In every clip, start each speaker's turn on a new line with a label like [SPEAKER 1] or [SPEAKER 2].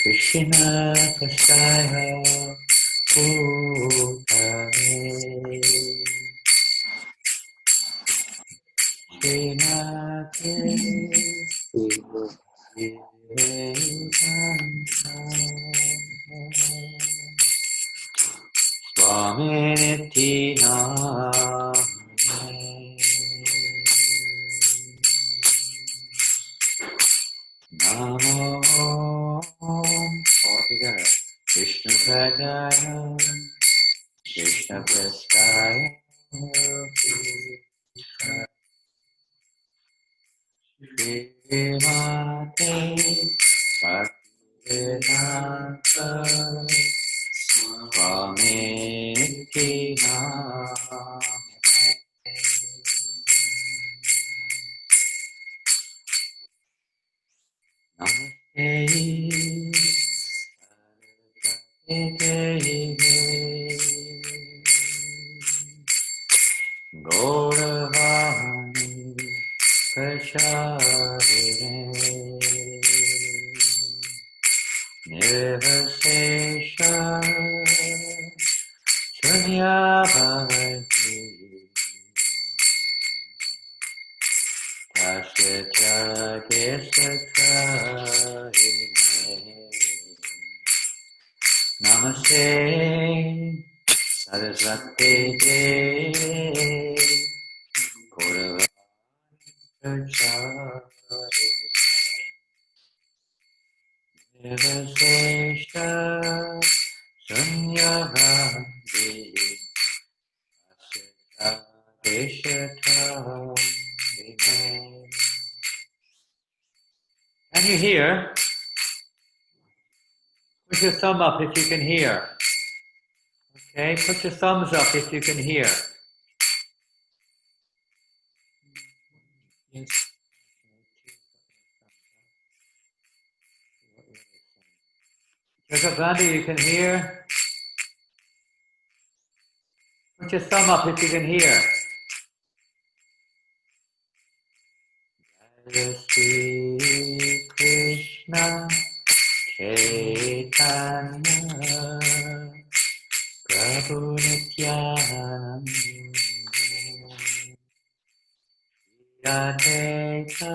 [SPEAKER 1] Krishna Kashaya Bhutale Srimati Swami Nityanamane Namo altogether Krishna Pradaya Krishna Prasthaya Srimate Bhaktivedanta Swami Nityanamane Gauravani Pracharine Nirvasesha Sunyavati Tasya Deshakarine Namaste Sarasvati Gauravani Pracharine Nirvasesha Sunyavati Can you hear? Put your thumb up if you can hear. Okay, put your thumbs up if you can hear. Yes. Gandhi, you can hear? Put your thumb up if you can hear. Shri Krishna Chaitanya Prabhu Nityananda Yadeka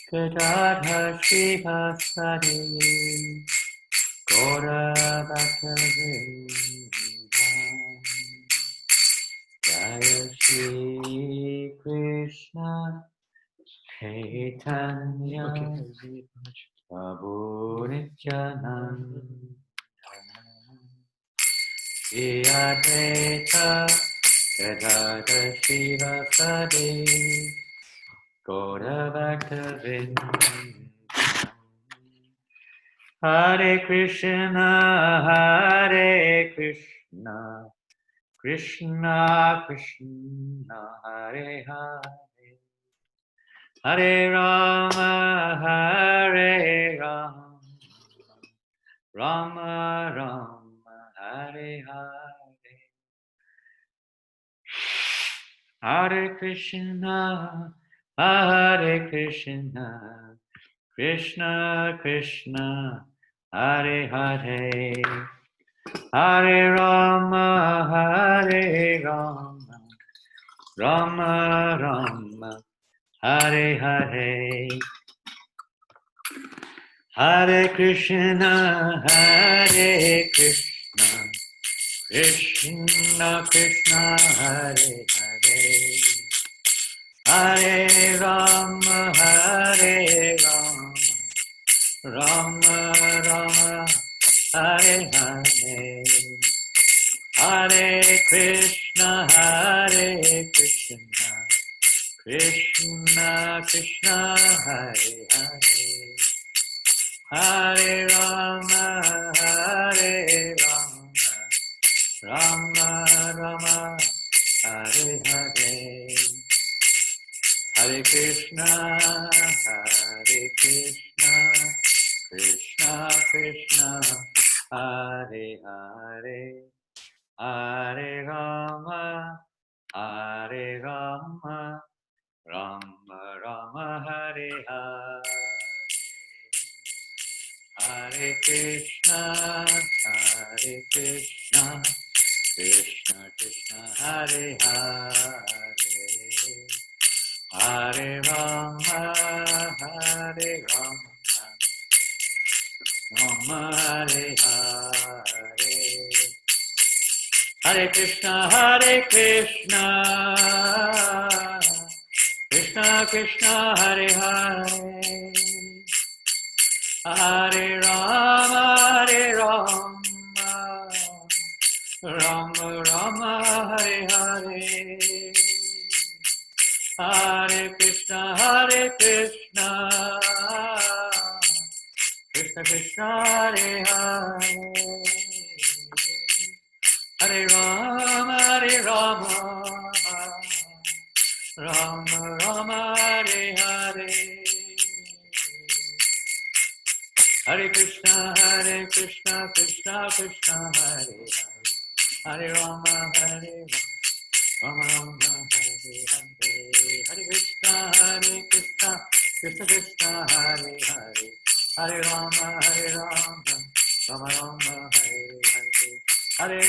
[SPEAKER 1] Gadadha Shivasadi Gora Bhaktavinda Jaya Shri Krishna Chaitanya Prabhu Nityananda Yadeka Gadadha Shivasadi Gora Bhaktavinda Hare Krishna, Krishna Krishna, Hare Hare, Hare Rama, Hare Rama, Rama Rama, Hare Hare, Hare Krishna, Krishna Krishna, Hare Hare, Hare Rama, Hare Rama, Rama Rama, Hare Hare, Hare Krishna, Krishna Krishna, Hare Hare, Hare Rama, Hare Rama, Rama Rama, Hare Hare, Hare Krishna, Krishna Krishna, Hare Hare, Hare Rama, Hare Rama, Rama Rama, Hare Hare, Hare Krishna, Krishna Krishna, Hare Hare, Hare Rama, Rama Rama, Hare Hare. Hare Krishna, Hare Krishna, Krishna Krishna, Hare Hare, Hare Rama, Hare Rama, Rama Hare Hare, Hare Krishna, Krishna Krishna, Hare Hare, Hare Rama, Rama Rama, Hare Hare, Hare Krishna, Krishna Krishna, Hare Hare, Hare Rama, Rama Rama, Hare Hare, Hare Krishna, Krishna Krishna, Hare Hare, Hare Rama, Rama Rama, Hare Hare, Hare Krishna, Krishna Krishna, Hare Hare, Hare Rama, Rama Rama, Hare Hare, Hare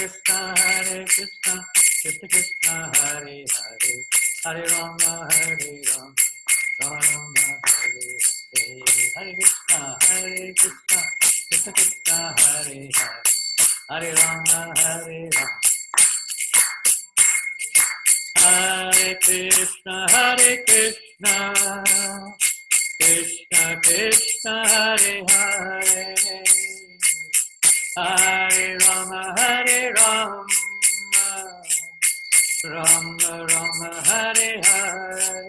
[SPEAKER 1] Krishna, Krishna Krishna, Hare Hare, Hare Rama, Rama Rama, Hare Hare, Hare Krishna, Krishna Krishna, Hare Hare, Hare Rama, Hare Krishna, Krishna Krishna, Hare Hare, Hare Rama, Rama Rama, Hare Hare,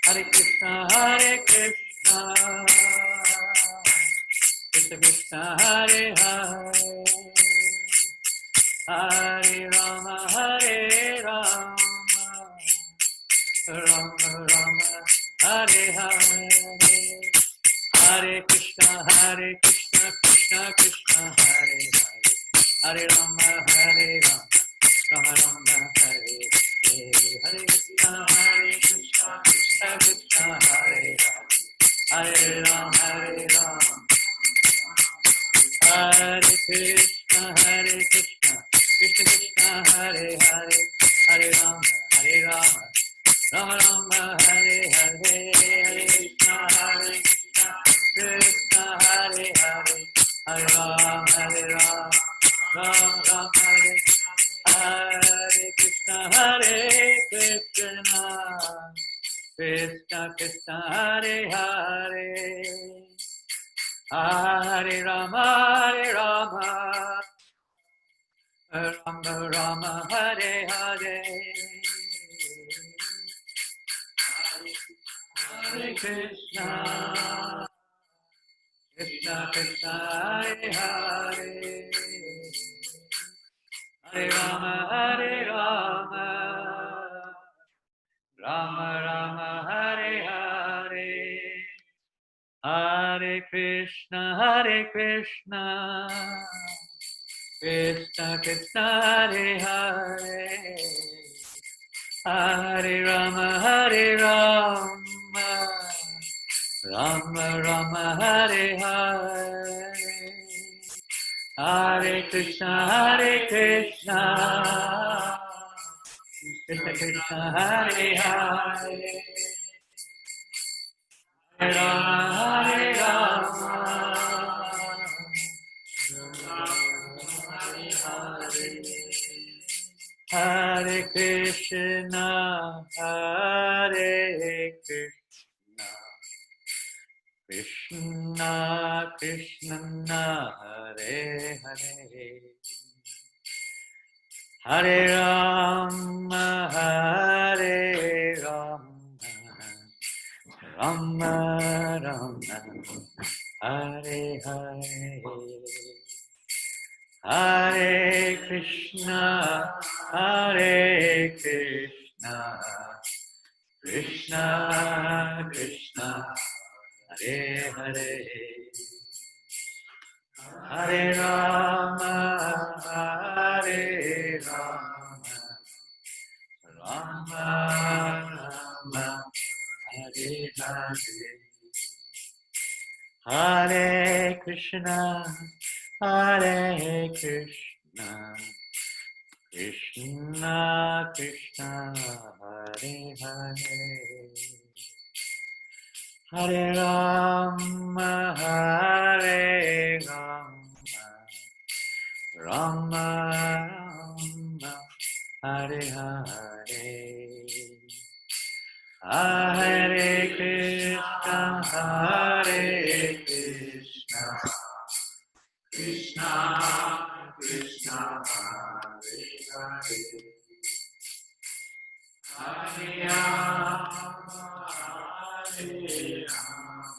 [SPEAKER 1] Hare Krishna, Krishna Krishna, Hare Hare, Hare Rama, Rama Rama, Hare Hare, Hare Krishna, Krishna Krishna, Hare Hare, Hare Rama, Rama Rama, Hare Hare, Hare Krishna, Krishna Krishna, Hare Hare, Hare Rama, Hare Krishna, Krishna Krishna, Hare Hare, Hare Rama, Rama Rama, Hare Hare, Hare Krishna, Krishna Hare Hare, Hare Rama, Rama Rama, Hare Krishna, Krishna Krishna, Hare Hare, Hare Rama, Rama Rama, Hare Hare, Hare Krishna, Krishna Krishna, Hare Hare, Hare Rama, Rama Rama, Hare Hare, Hare Krishna, Krishna Krishna, Hare Hare, Hare Rama, Rama Rama, Hare Hare, Hare Krishna, Krishna Krishna, Hare Hare, Hare Rama, Hare Krishna, Krishna Krishna, Hare Hare, Hare Rama, Rama Rama, Hare Hare, Hare Krishna, Krishna Krishna, Hare Hare, Hare Rama, Rama Rama, Hare Hare, Hare Krishna, Hare Krishna, Krishna Krishna, Hare Hare, Hare Rama, Hare Rama, Rama Rama, Hare Hare, Hare Krishna, Hare Krishna, Krishna Krishna, Hare Hare, Hare Rama, Hare Rama,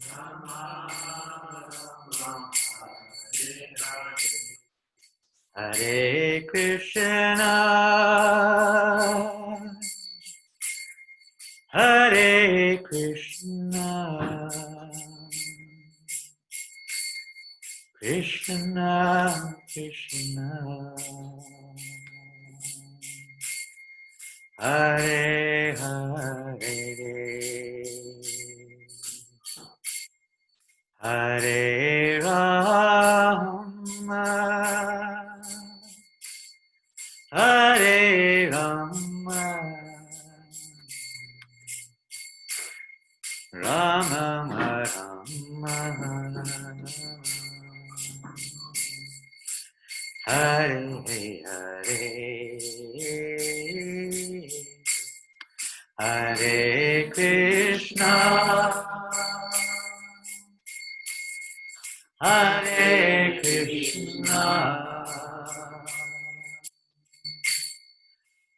[SPEAKER 1] Rama Rama, Hare Krishna, Hare Krishna, Krishna Krishna, Hare Hare, Hare Rama, Hare Rama, Rama Rama, Hare Hare, Hare Krishna, Hare Krishna,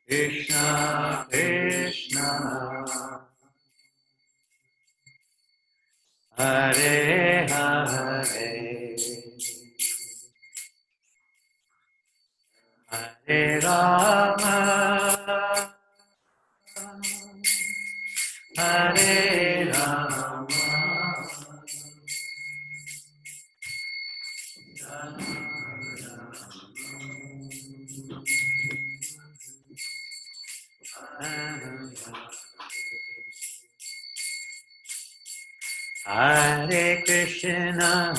[SPEAKER 1] Krishna Krishna, Hare Hare, Hare Rama, Hare Rama, Hare Krishna,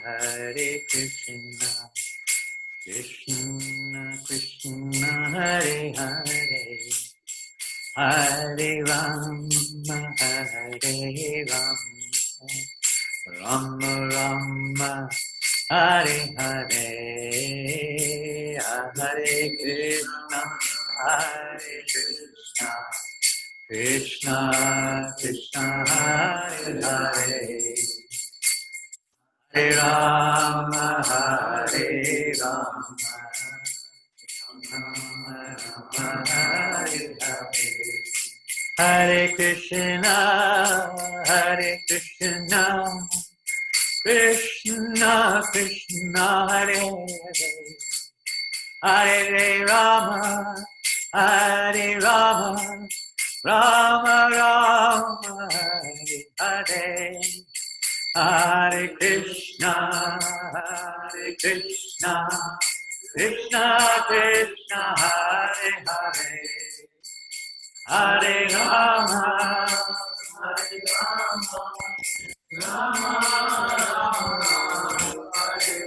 [SPEAKER 1] Hare Krishna, Krishna Krishna, Hare Hare, Hare Rama, Hare Rama, Rama Rama, Hare Hare, Hare Krishna, Hare Krishna, Krishna Krishna, Hare Hare, Hare Rama, Hare Rama, Rama Rama, Hare Hare, Hare Krishna, Hare Krishna, Krishna Krishna, Hare Hare, Hare Rama, Hare Rama, Rama Rama, Hare Hare, Hare Krishna, Hare Krishna, Krishna Krishna, Hare Hare, Hare Rama, Hare Rama, Rama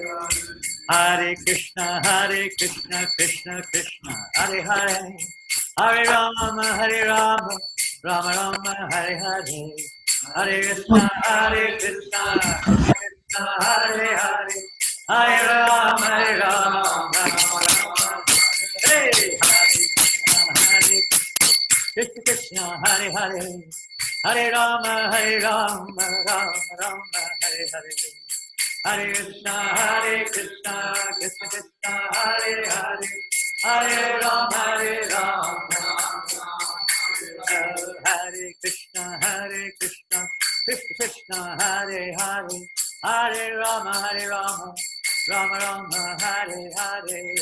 [SPEAKER 1] Rama, Hare Krishna, Krishna Krishna, Hare Hare, Hare Rama, Rama Rama, Hare Hare, Hare Krishna, Krishna Krishna, Hare Hare, Hare Rama, Rama Rama, Hey, Hare Krishna, Krishna, Hare Hare, Hare Rama, Rama Rama, Hare Hare, Hare Krishna, Krishna Krishna, Hare Hare, Hare Rama, Hare Krishna, Krishna Krishna, Hare Hare, Hare Rama, Rama Rama, Hare Hare,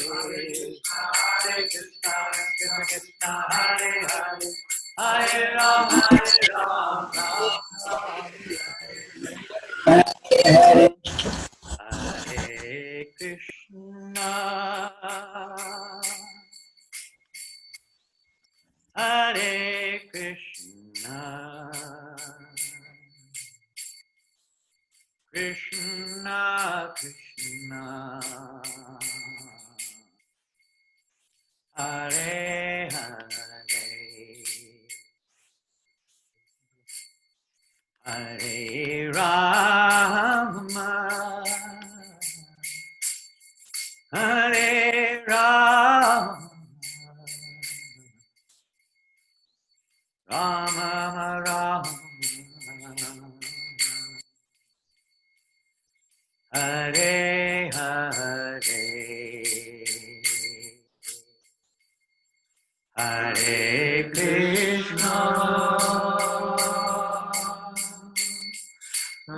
[SPEAKER 1] Hare Krishna, Krishna, Hare Hare, Hare Rama, Hare Krishna, Hare Krishna, Krishna Krishna Hare Hare Hare Rama Hare Rama Rama Rama Hare Hare Hare Krishna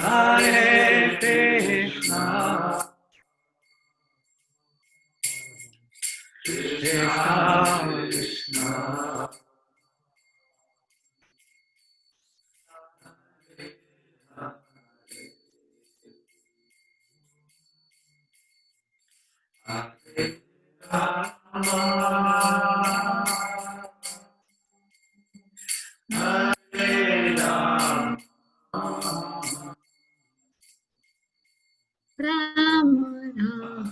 [SPEAKER 1] Hare Krishna Krishna Krishna Hare Rama Hare Rama
[SPEAKER 2] Ram Ram.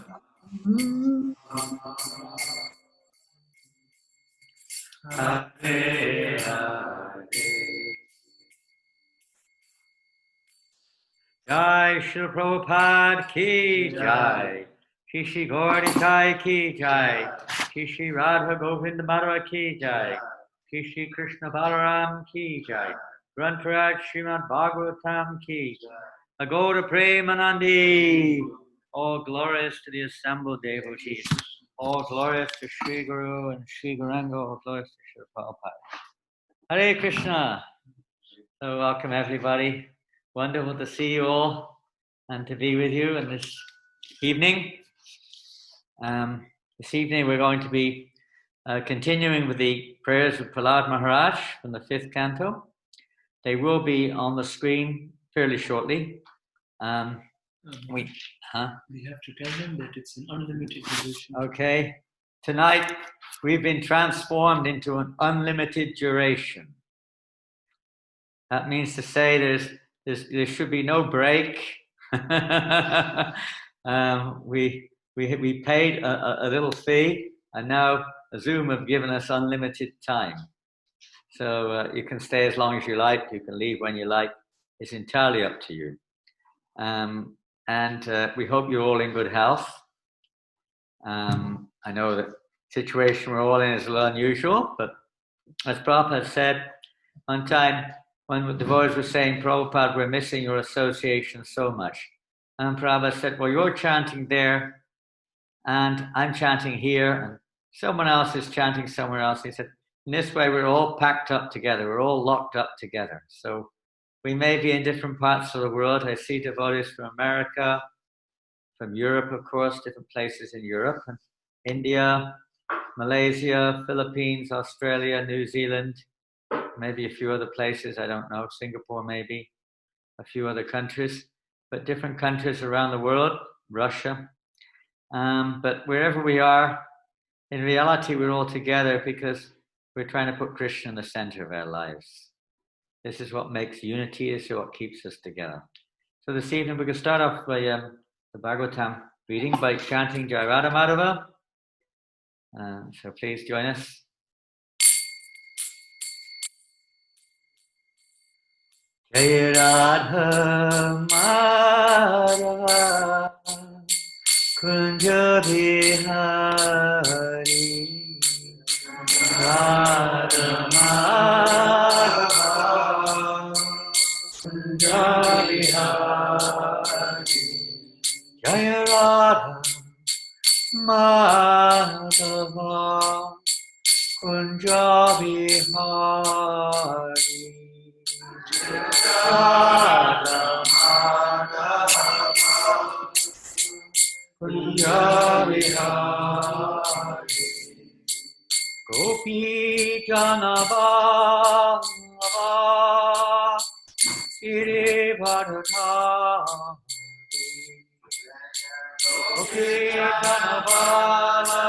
[SPEAKER 1] Hare Hare Jai Shri Prabhupada ki Jai Shri Shri Gauri Nitai ki Jai Shri Shri Radha Govind Madhava ki Jai Shri Shri Krishna Balaram ki Jai Grantharaj Srimad Bhagavatam ki Jai Agoda Premanandi. All glorious to the assembled devotees. All glorious to Sri Guru and Sri Gauranga. All glorious to Sri Prabhupada. Hare Krishna. So welcome everybody. Wonderful to see you all and to be with you in this evening. This evening we're going to be continuing with the prayers of Prahlada Maharaj from the 5th canto. They will be on the screen fairly shortly. We have to tell them that it's an unlimited duration. Okay. Tonight we've been transformed into an unlimited duration. That means to say there should be no break. We paid a little fee, and now Zoom have given us unlimited time. So you can stay as long as you like. You can leave when you like. It's entirely up to you. And we hope you're all in good health. I know the situation we're all in is a little unusual, but as Prabhupada said one time, when the devotees were saying, Prabhupada, we're missing your association so much. And Prabhupada said, well, you're chanting there, and I'm chanting here, and someone else is chanting somewhere else. He said, in this way, we're all packed up together. We're all locked up together. So we may be in different parts of the world. I see devotees from America, from Europe, of course, different places in Europe, and India, Malaysia, Philippines, Australia, New Zealand, maybe a few other places, I don't know, Singapore maybe, a few other countries, but different countries around the world, Russia. But wherever we are, in reality, we're all together because we're trying to put Krishna in the center of our lives. This is what makes unity, this is what keeps us together. So this evening we can start off by the Bhagavatam reading by chanting Jai Radha Madhava. So please join us. Jai Radha Madhava Kunja Bihari Radha Madhava Kunja Bihari Jai Radha Madhava Kunja Bihari Radha Madhava Kunja Bihari Gopi Janabala Girivardhari Gopi Janabala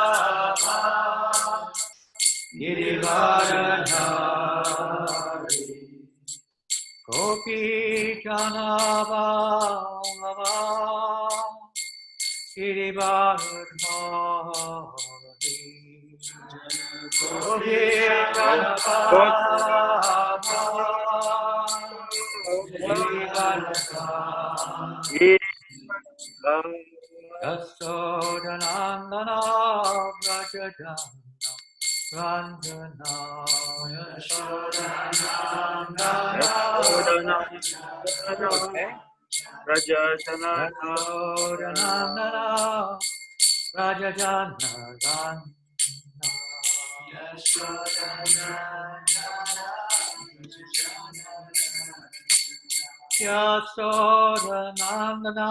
[SPEAKER 1] Girivardhari Gopi Janava Girivardhari Gopi Janava Girivardhari Yasodanandana Vrajajana Ranjana Yasodanandana Okay. Yasodanandana Vrajajana Ranjana Yasodanandana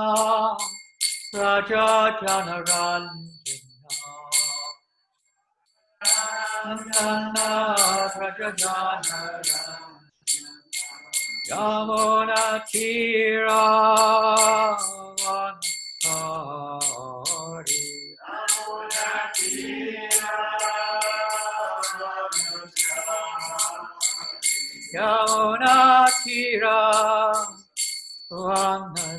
[SPEAKER 1] Vrajajana Ranjana Nandana Vrajajana Yamuna Tira Vanakari Yamuna Tira Vanakari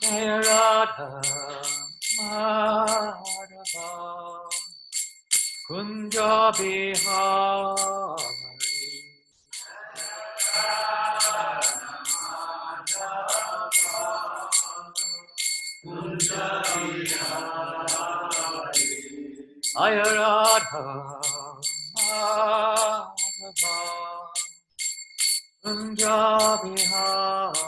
[SPEAKER 1] Jaya Radha Madhava Kunja Bihari Jaya Radha Madhava Kunja Bihari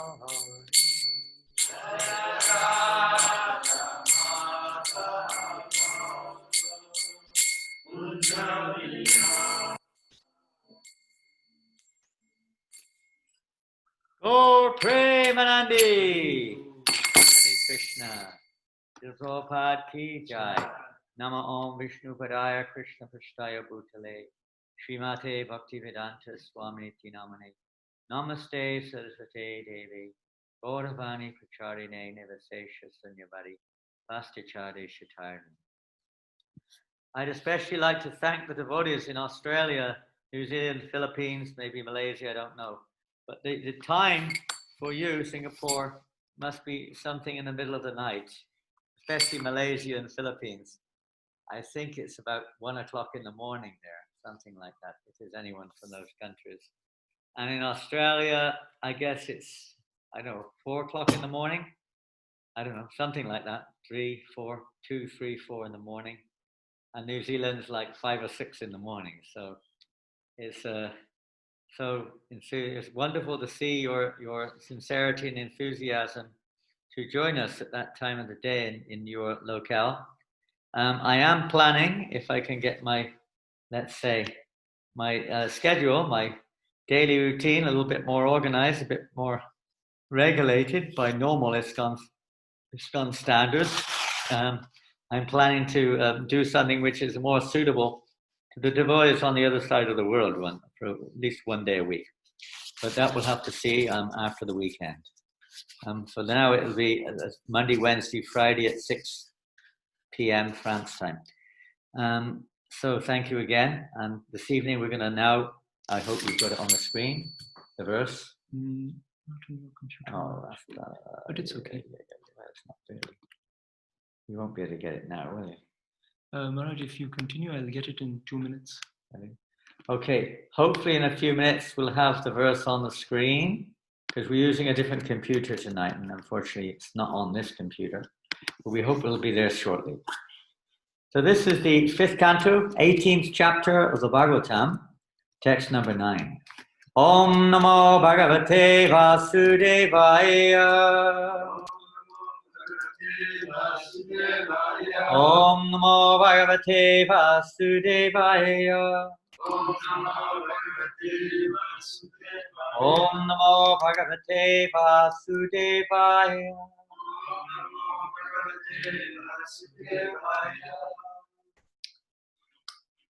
[SPEAKER 1] Gaur Premanandi Hare Krishna Shri Prabhupada Ki Jai Nama Om Vishnu Padaya Krishna Prasthaya Bhutale Srimate Bhakti Vedanta Swami Namane Namaste Sarasvati Devi Gauravani Pracharine Nivasesha Sunyavadi Vastichade Shatarani. I'd especially like to thank the devotees in Australia, New Zealand, Philippines, maybe Malaysia, I don't know. But the time for you, Singapore, must be something in the middle of the night, especially Malaysia and Philippines. I think it's about 1 o'clock in the morning there, something like that, if there's anyone from those countries. And in Australia, I guess it's, I don't know, 4 o'clock in the morning. I don't know, something like that, 3, 4, 2, 3, 4 in the morning. And New Zealand's like 5 or 6 in the morning. So it's it's wonderful to see your sincerity and enthusiasm to join us at that time of the day in your locale. I am planning, if I can get my, let's say, my schedule, my daily routine a little bit more organized, a bit more regulated by normal ISKCON standards. I'm planning to do something which is more suitable to the devotees on the other side of the world, for at least 1 day a week. But that we'll have to see after the weekend. For now, it will be Monday, Wednesday, Friday at 6 p.m. France time. So thank you again. And this evening we're going to now, I hope you've got it on the screen, the verse.
[SPEAKER 3] Not on your computer.
[SPEAKER 1] Oh,
[SPEAKER 3] but it's okay.
[SPEAKER 1] It's not really. You won't be able to get it now, will you?
[SPEAKER 3] Maharaj, if you continue, I'll get it in 2 minutes.
[SPEAKER 1] Okay, hopefully in a few minutes we'll have the verse on the screen because we're using a different computer tonight and unfortunately it's not on this computer, but we hope it'll be there shortly. So this is the 5th canto, 18th chapter of the Bhagavatam, text number 9. Om Namo Bhagavate Vasudevaya. Om Namo Bhagavate Vasudevaya. Om Namo Bhagavate Vasudevaya.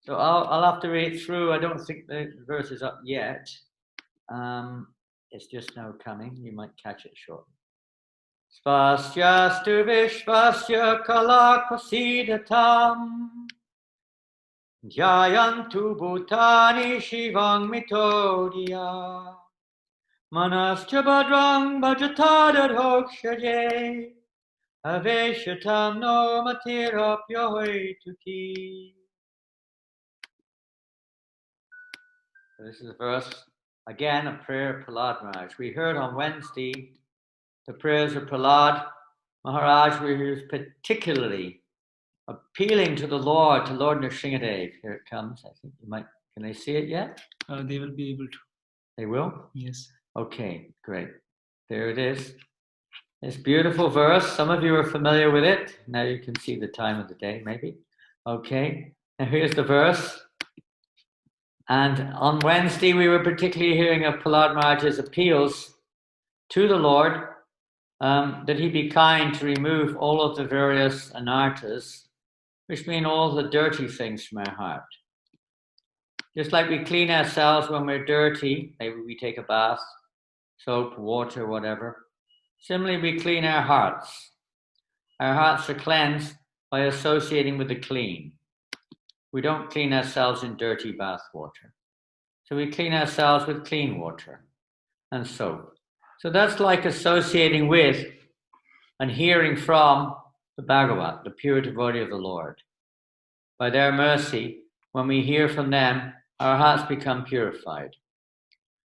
[SPEAKER 1] So I'll have to read through. I don't think the verse is up yet. It's just now coming. You might catch it shortly. Svasyastu vishvasya kalakasidatam. Jayantu bhutani shivang mitodiya. Manascha bhadrang bhajatadadhokshaje. Aveshatam no matirapyahoituki. This is a verse, again, a prayer of Prahlada Maharaj. We heard on Wednesday the prayers of Prahlada Maharaja, where he was particularly appealing to the Lord Nrsingadev. Here it comes. I think you might. Can they see it yet?
[SPEAKER 3] They will be able to.
[SPEAKER 1] They will?
[SPEAKER 3] Yes.
[SPEAKER 1] Okay, great. There it is. This beautiful verse. Some of you are familiar with it. Now you can see the time of the day, maybe. Okay. Now here's the verse. And on Wednesday, we were particularly hearing of Prahlada Maharaja's appeals to the Lord that he be kind to remove all of the various anarthas, which mean all the dirty things from our heart. Just like we clean ourselves when we're dirty, maybe we take a bath, soap, water, whatever. Similarly, we clean our hearts. Our hearts are cleansed by associating with the clean. We don't clean ourselves in dirty bath water. So we clean ourselves with clean water and soap. So that's like associating with and hearing from the Bhagavat, the pure devotee of the Lord. By their mercy, when we hear from them, our hearts become purified.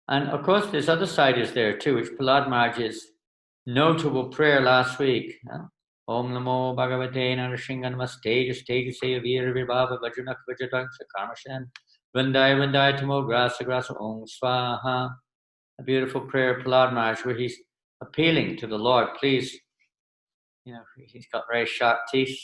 [SPEAKER 1] And of course, this other side is there too, which Prahlada Maharaj's notable prayer last week. Om Namo Bhagavate Narashinga Namaste Justejase Vira Vibhava Vajunak Vajadang Sakamashan Vandai Vandai Tamo Grasa Grasa Om Swaha. A beautiful prayer of Prahlada Maharaj where he's appealing to the Lord, please, he's got very sharp teeth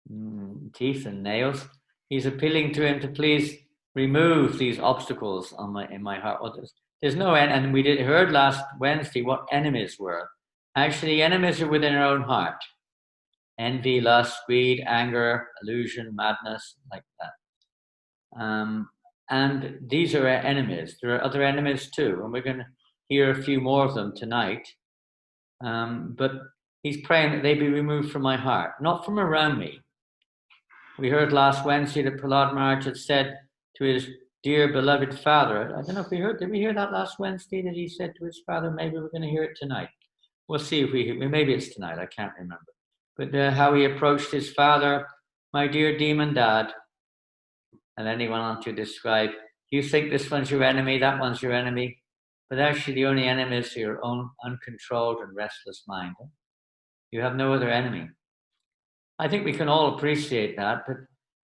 [SPEAKER 1] and nails. He's appealing to him to please remove these obstacles in my heart. Well, there's no end, and we heard last Wednesday what enemies were. Actually, enemies are within our own heart. Envy, lust, greed, anger, illusion, madness, like that. And these are our enemies. There are other enemies too, and we're going to hear a few more of them tonight. But he's praying that they be removed from my heart, not from around me. We heard last Wednesday that Prahlada Maharaj had said to his dear beloved father, I don't know if did we hear that last Wednesday that he said to his father? Maybe we're going to hear it tonight. We'll see if maybe it's tonight, I can't remember. But how he approached his father, my dear demon dad, and then he went on to describe, you think this one's your enemy, that one's your enemy, but actually the only enemy is your own uncontrolled and restless mind. You have no other enemy. I think we can all appreciate that, but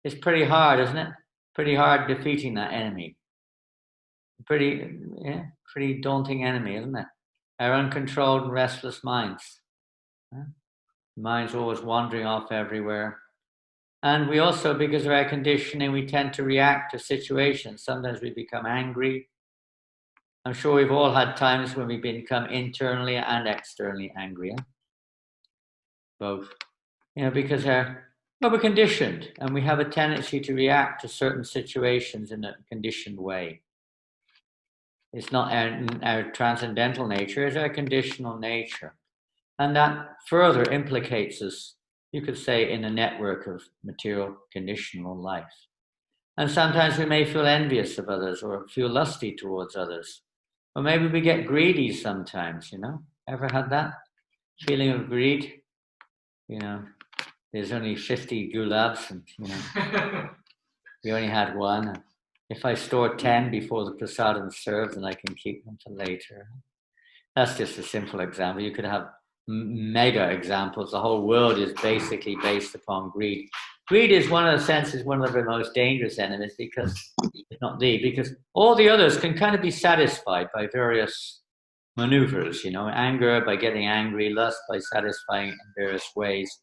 [SPEAKER 1] it's pretty hard, isn't it? Pretty hard defeating that enemy. Pretty daunting enemy, isn't it? Our uncontrolled and restless minds. Mind's always wandering off everywhere. And we also, because of our conditioning, we tend to react to situations. Sometimes we become angry. I'm sure we've all had times when we become internally and externally angry. Both. Because we're conditioned and we have a tendency to react to certain situations in a conditioned way. It's not our transcendental nature, it's our conditional nature. And that further implicates us, you could say, in a network of material conditional life. And sometimes we may feel envious of others or feel lusty towards others. Or maybe we get greedy sometimes, Ever had that feeling of greed? There's only 50 gulabs and, we only had one. If I store 10 before the prasadam is served, then I can keep them for later. That's just a simple example. You could have mega examples. The whole world is basically based upon greed. Greed is one of the most dangerous enemies because all the others can kind of be satisfied by various maneuvers, anger by getting angry, lust by satisfying in various ways.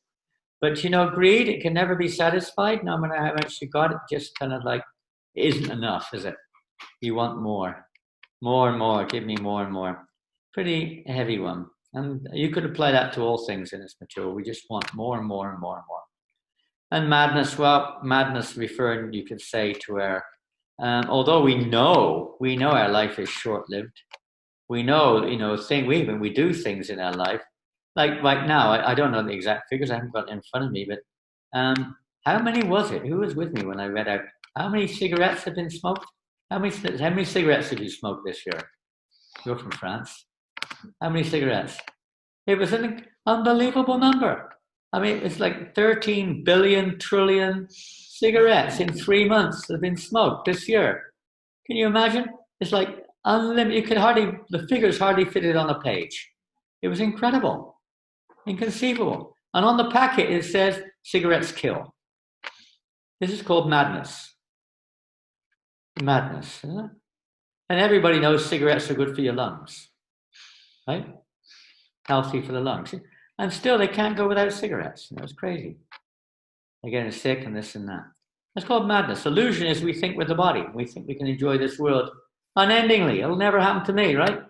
[SPEAKER 1] But greed, it can never be satisfied, no matter how much you got. It just kind of like isn't enough, is it? You want more and more. Give me more and more. Pretty heavy one. And you could apply that to all things in this material. We just want more and more and more and more. And madness, madness referring, you could say, to our, although we know our life is short-lived. We know, we do things in our life, like right now, I don't know the exact figures, I haven't got it in front of me, but how many was it? Who was with me when I read out? How many cigarettes have been smoked? How many cigarettes have you smoked this year? You're from France. How many cigarettes? It was an unbelievable number. I mean, it's like 13 billion trillion cigarettes in 3 months have been smoked this year. Can you imagine? It's like unlimited. You could hardly, the figures hardly fitted on a page. It was incredible, inconceivable. And on the packet, it says, cigarettes kill. This is called madness. Madness. Isn't it? And everybody knows cigarettes are good for your lungs, right? Healthy for the lungs. And still they can't go without cigarettes. You know, it's crazy. They're getting sick and this and that. That's called madness. Illusion is we think with the body. We think we can enjoy this world unendingly. It'll never happen to me, right?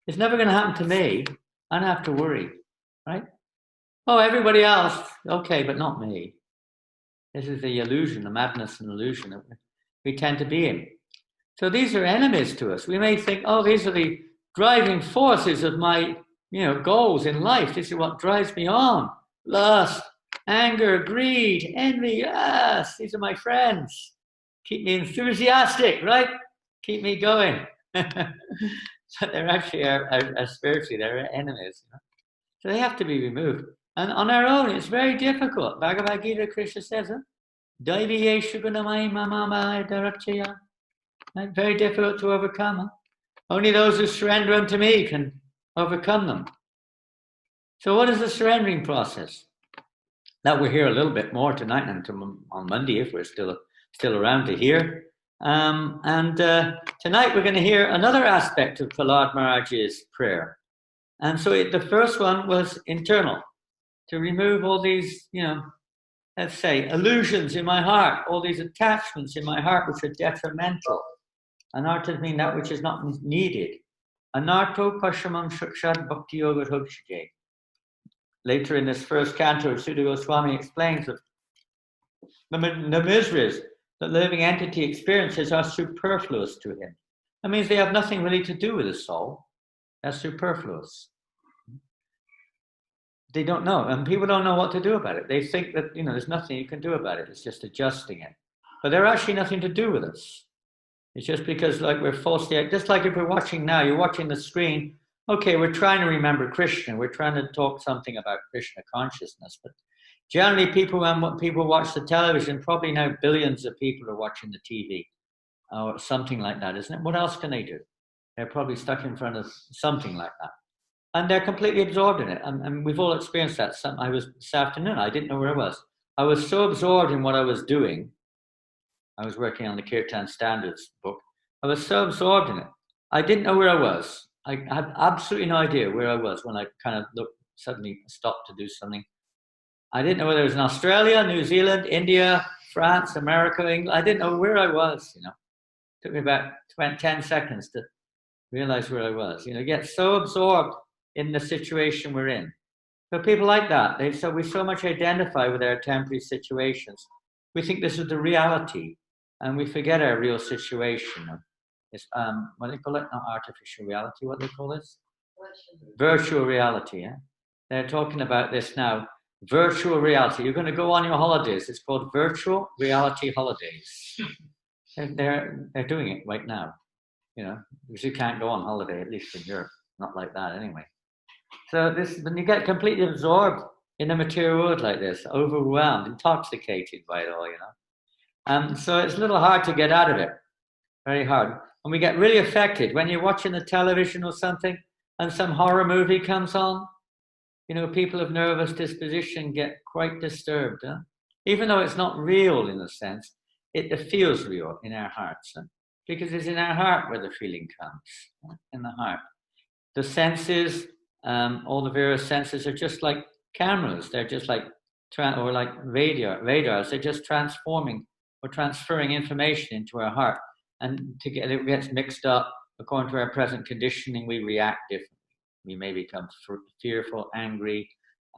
[SPEAKER 1] It's never going to happen to me. I don't have to worry, right? Oh, everybody else, okay, but not me. This is the illusion, the madness and illusion that we tend to be in. So these are enemies to us. We may think, oh, these are the driving forces of my, goals in life. This is what drives me on. Lust, anger, greed, envy. Yes, these are my friends. Keep me enthusiastic, right? Keep me going. But they're actually are spiritually, they're enemies. So they have to be removed. And on our own, it's very difficult. Bhagavad Gita, Krishna says, very difficult to overcome. Only those who surrender unto me can overcome them. So what is the surrendering process? That we'll hear a little bit more tonight and on Monday if we're still around to hear. Tonight we're going to hear another aspect of Prahlada Maharaja's prayer. And so the first one was internal, to remove all these, let's say, illusions in my heart, all these attachments in my heart which are detrimental. Anartha means that which is not needed. Anartho pashamam shukshad bhakti yoga hokshike. Later in this first canto, Sudha Goswami explains that the miseries that living entity experiences are superfluous to him. That means they have nothing really to do with the soul. That's superfluous. They don't know, and people don't know what to do about it. They think that, there's nothing you can do about it. It's just adjusting it. But they're actually nothing to do with us. It's just because we're falsely, just like if we're watching now, you're watching the screen. Okay, we're trying to remember Krishna. We're trying to talk something about Krishna consciousness. But generally, when people watch the television, probably now billions of people are watching the TV or something like that, isn't it? What else can they do? They're probably stuck in front of something like that. And they're completely absorbed in it. And we've all experienced that. I was this afternoon, I didn't know where I was. I was so absorbed in what I was doing. I was working on the Kirtan Standards book. I was so absorbed in it. I didn't know where I was. I had absolutely no idea where I was when I kind of suddenly stopped to do something. I didn't know whether it was in Australia, New Zealand, India, France, America, England. I didn't know where I was, It took me about 10 seconds to realize where I was. Get so absorbed in the situation we're in. So people like that, we so much identify with our temporary situations. We think this is the reality, and we forget our real situation. It's what do they call it? Not artificial reality. What do they call this? Virtual reality. Yeah, they're talking about this now. Virtual reality. You're going to go on your holidays. It's called virtual reality holidays. They're doing it right now. Because you can't go on holiday, at least in Europe. Not like that anyway. So when you get completely absorbed in the material world like this, overwhelmed, intoxicated by it all, so it's a little hard to get out of it. Very hard. And we get really affected when you're watching the television or something and some horror movie comes on. People of nervous disposition get quite disturbed. Even though it's not real in a sense, it feels real in our hearts. Because it's in our heart where the feeling comes, in the heart. The senses, all the various senses are just like cameras. They're just like, or like radars. They're just transforming or transferring information into our heart. And it gets mixed up. According to our present conditioning, we react differently. We may become fearful, angry,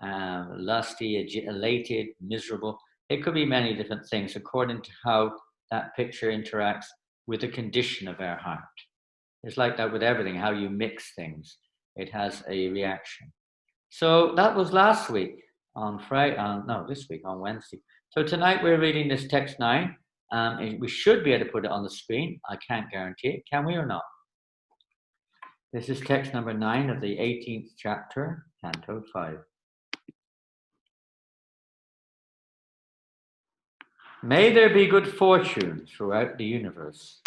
[SPEAKER 1] lusty, elated, miserable. It could be many different things according to how that picture interacts with the condition of our heart. It's like that with everything, how you mix things. It has a reaction. So that was last week on Friday, this week on Wednesday. So tonight we're reading this text 9. We should be able to put it on the screen. I can't guarantee it. Can we or not? This is text number 9 of the 18th chapter, Canto 5. May there be good fortune throughout the universe,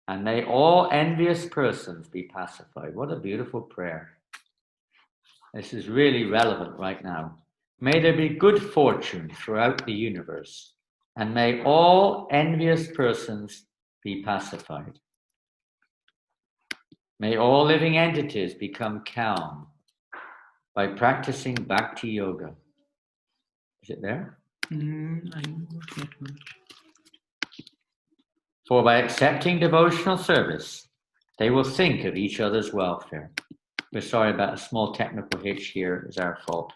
[SPEAKER 1] and may all envious persons be pacified. What a beautiful prayer. This is really relevant right now. May there be good fortune throughout the universe, and may all envious persons be pacified. May all living entities become calm by practicing Bhakti Yoga. Is it there?
[SPEAKER 3] I'm not that much.
[SPEAKER 1] For by accepting devotional service, they will think of each other's welfare. We're sorry about a small technical hitch here. It's our fault.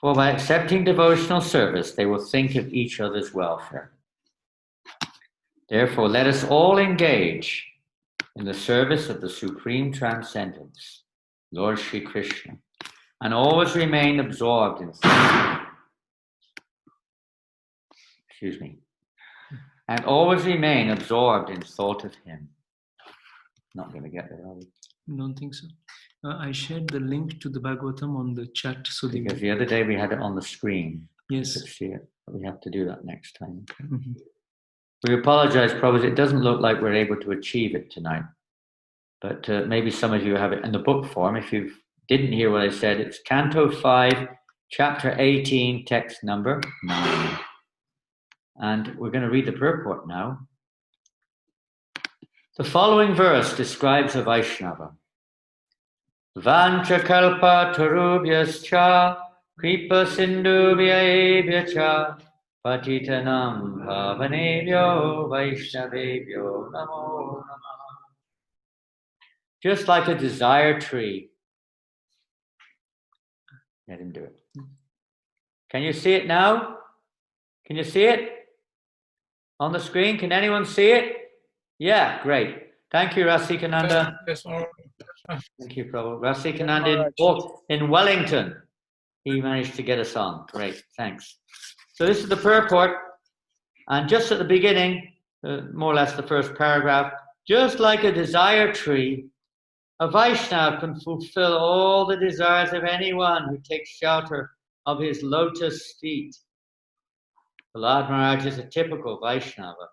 [SPEAKER 1] For by accepting devotional service, they will think of each other's welfare. Therefore, let us all engage in the service of the Supreme Transcendence, Lord Sri Krishna, and always remain absorbed in and always remain absorbed in thought of him. Not going to get there, are we?
[SPEAKER 3] Don't think so. I shared the link to the Bhagavatam on the chat. So
[SPEAKER 1] because the other day we had it on the screen.
[SPEAKER 3] Yes.
[SPEAKER 1] You could see it, but we have to do that next time. Okay?
[SPEAKER 3] Mm-hmm.
[SPEAKER 1] We apologize, Prabhupada. It doesn't look like we're able to achieve it tonight. But maybe some of you have it in the book form. If you didn't hear what I said, it's Canto 5, Chapter 18, text number 9. And we're going to read the purport now. The following verse describes a Vaishnava. Vancha kalpa tarubhyascha kripa sindhubhyayebhyacha patitanam pavanebhyo vaishnavebhyo namo namah. Just like a desire tree. Let him do it. Can you see it now? Can you see it? On the screen, can anyone see it? Yeah, great. Thank you, Rasikananda. Thank you, Prabhu. Rasikananda in Wellington. He managed to get us on. Great, thanks. So this is the purport. And just at the beginning, more or less the first paragraph, just like a desire tree, a Vaishnava can fulfill all the desires of anyone who takes shelter of his lotus feet. Prahlada Maharaja is a typical Vaishnava.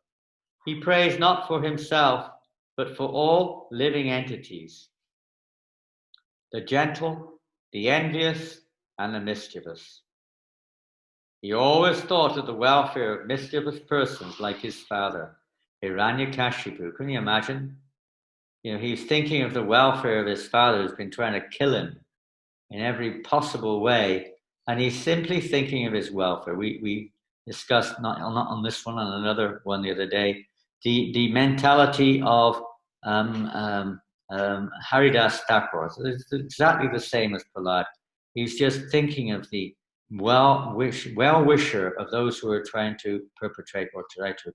[SPEAKER 1] He prays not for himself, but for all living entities. The gentle, the envious, and the mischievous. He always thought of the welfare of mischievous persons like his father, Hiranyakashipu. Can you imagine? He's thinking of the welfare of his father who's been trying to kill him in every possible way. And he's simply thinking of his welfare. We discussed, not on this one, on another one the other day, the mentality of Haridas Thakur. So it's exactly the same as Prahlad. He's just thinking of the well-wisher of those who are trying to perpetrate or try to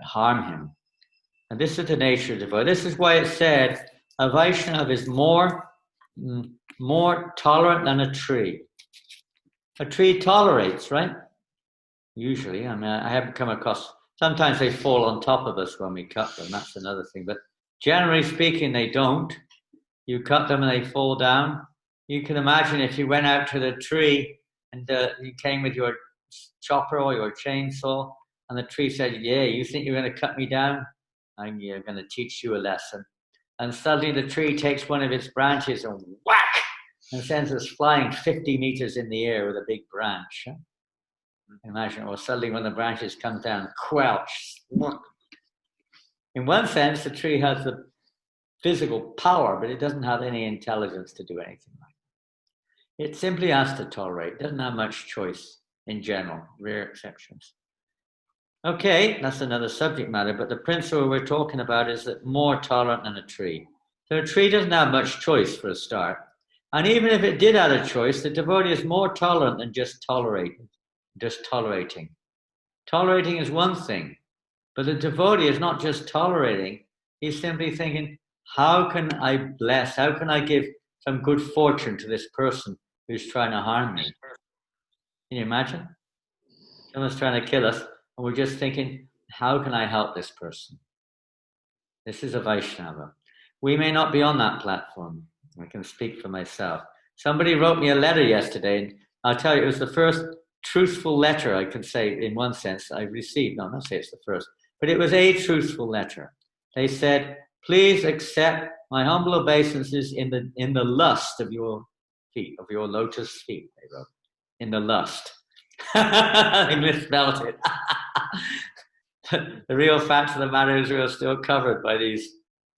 [SPEAKER 1] harm him. And this is the nature of devotee. This is why it said a Vaishnava is more tolerant than a tree. A tree tolerates, right? Usually, I haven't come across. Sometimes they fall on top of us when we cut them. That's another thing. But generally speaking, they don't. You cut them and they fall down. You can imagine if you went out to the tree and you came with your chopper or your chainsaw, and the tree said, "Yeah, you think you're going to cut me down? I'm going to teach you a lesson." And suddenly the tree takes one of its branches and whack, and sends us flying 50 meters in the air with a big branch. Imagine, or suddenly when the branches come down, quelch. In one sense, the tree has the physical power, but it doesn't have any intelligence to do anything like it. It simply has to tolerate. It doesn't have much choice in general, rare exceptions. Okay, that's another subject matter, but the principle we're talking about is that more tolerant than a tree. So a tree doesn't have much choice for a start. And even if it did have a choice, the devotee is more tolerant than just tolerating. Tolerating is one thing, but the devotee is not just tolerating, he's simply thinking, how can I bless, how can I give some good fortune to this person who's trying to harm me. Can you imagine? Someone's trying to kill us, and we're just thinking, how can I help this person? This is a Vaishnava. We may not be on that platform. I can speak for myself. Somebody wrote me a letter yesterday, and I'll tell you, it was the first truthful letter, I can say, in one sense, I received. No, not say it's the first, but it was a truthful letter. They said, please accept my humble obeisances in the lust of your feet, of your lotus feet, they wrote. In the lust. They misspelled it. The real fact of the matter is we are still covered by these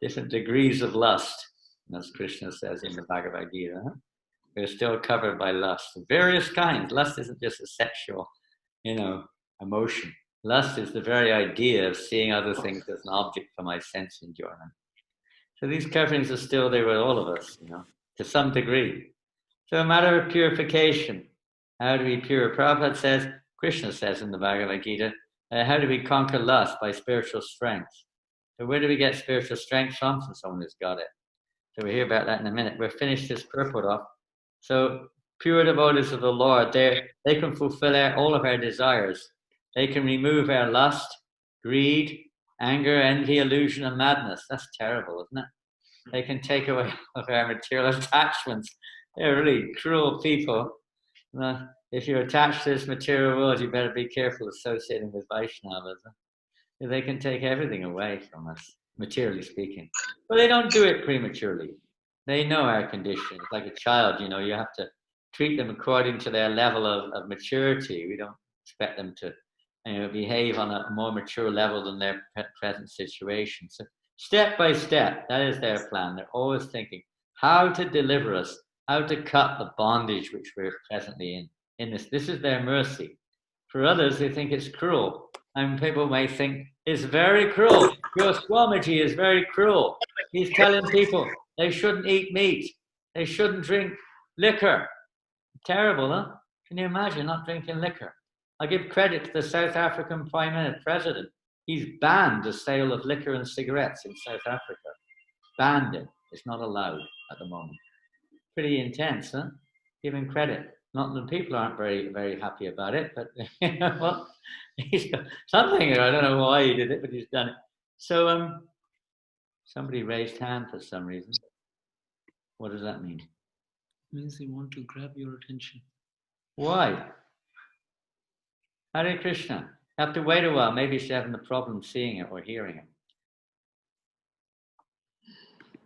[SPEAKER 1] different degrees of lust. As Krishna says in the Bhagavad Gita. We're still covered by lust of various kinds. Lust isn't just a sexual, emotion. Lust is the very idea of seeing other things as an object for my sense enjoyment. So these coverings are still there with all of us, to some degree. So a matter of purification. How do we pure? Prabhupada says, Krishna says in the Bhagavad Gita, how do we conquer lust? By spiritual strength. So where do we get spiritual strength from? From someone who's got it. So we'll hear about that in a minute. We'll finish this purport off. So pure devotees of the Lord, they can fulfill all of our desires. They can remove our lust, greed, anger, envy, illusion, and madness. That's terrible, isn't it? They can take away all of our material attachments. They're really cruel people. If you're attached to this material world, you better be careful associating with Vaishnavas. They can take everything away from us, materially speaking. But they don't do it prematurely. They know our condition. It's like a child, you have to treat them according to their level of maturity. We don't expect them to behave on a more mature level than their present situation. So step by step, that is their plan. They're always thinking how to deliver us, how to cut the bondage which we're presently in this. This is their mercy. For others, they think it's cruel. And people may think it's very cruel. Your Swamiji is very cruel. He's telling people they shouldn't eat meat. They shouldn't drink liquor. Terrible, huh? Can you imagine not drinking liquor? I give credit to the South African President. He's banned the sale of liquor and cigarettes in South Africa. Banned it. It's not allowed at the moment. Pretty intense, huh? Give him credit. Not that people aren't very, very happy about it, but well, he's got something. I don't know why he did it, but he's done it. So somebody raised hand for some reason. What does that mean?
[SPEAKER 3] It means they want to grab your attention.
[SPEAKER 1] Why? Hare Krishna. You have to wait a while. Maybe she's having a problem seeing it or hearing it.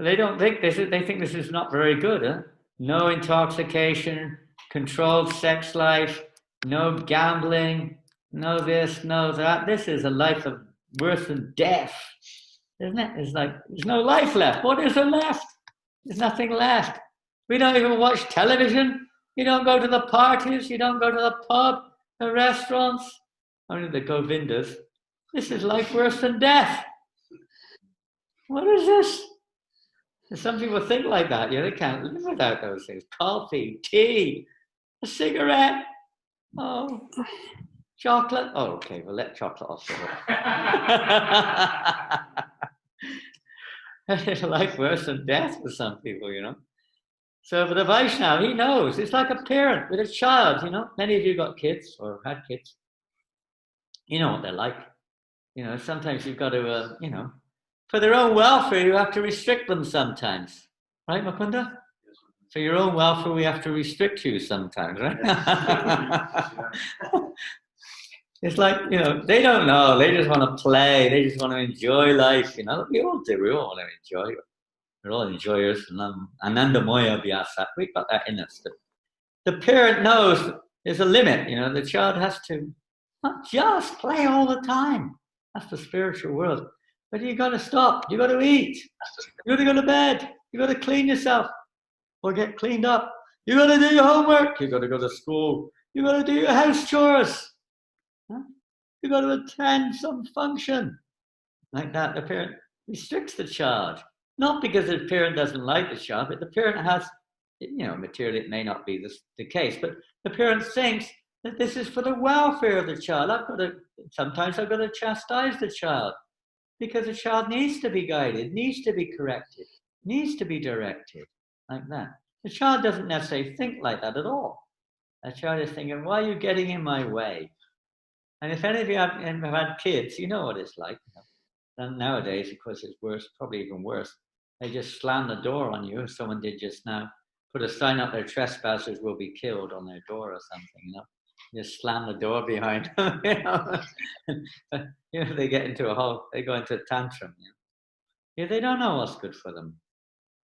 [SPEAKER 1] They don't think this is. They think this is not very good. Huh? No intoxication, controlled sex life, no gambling, no this, no that. This is a life of worse than death, isn't it? It's like there's no life left. What is there left? There's nothing left. We don't even watch television. You don't go to the parties. You don't go to the pub, the restaurants, only the Govindas. This is life worse than death. What is this? Some people think like that. They can't live without those things. Coffee, tea, a cigarette, chocolate. Oh, okay, we'll let chocolate off. Life worse than death for some people, So for the Vaishnava, he knows. It's like a parent with a child, Many of you got kids or had kids. You know what they're like. Sometimes you've got to, for their own welfare, you have to restrict them sometimes. Right, Mukunda? For your own welfare, we have to restrict you sometimes, right? It's like, they don't know. They just want to play. They just want to enjoy life, We all do. We all want to enjoy. We're all enjoyers. Anandamoya Vyasa. We've got that in us. The parent knows there's a limit. The child has to not just play all the time. That's the spiritual world. But you got to stop. You got to eat. You got to go to bed. You got to clean yourself or get cleaned up. You got to do your homework. You got to go to school. You got to do your house chores. Huh? You got to attend some function. Like that, the parent restricts the child. Not because the parent doesn't like the child, but the parent has, materially it may not be the case, but the parent thinks that this is for the welfare of the child. Sometimes I've got to chastise the child. Because a child needs to be guided, needs to be corrected, needs to be directed, like that. The child doesn't necessarily think like that at all. A child is thinking, why are you getting in my way? And if any of you have had kids, you know what it's like. And nowadays, of course, it's worse, probably even worse. They just slam the door on you, as someone did just now. Put a sign up there, trespassers will be killed on their door or something, Just slam the door behind them, they get into they go into a tantrum, they don't know what's good for them.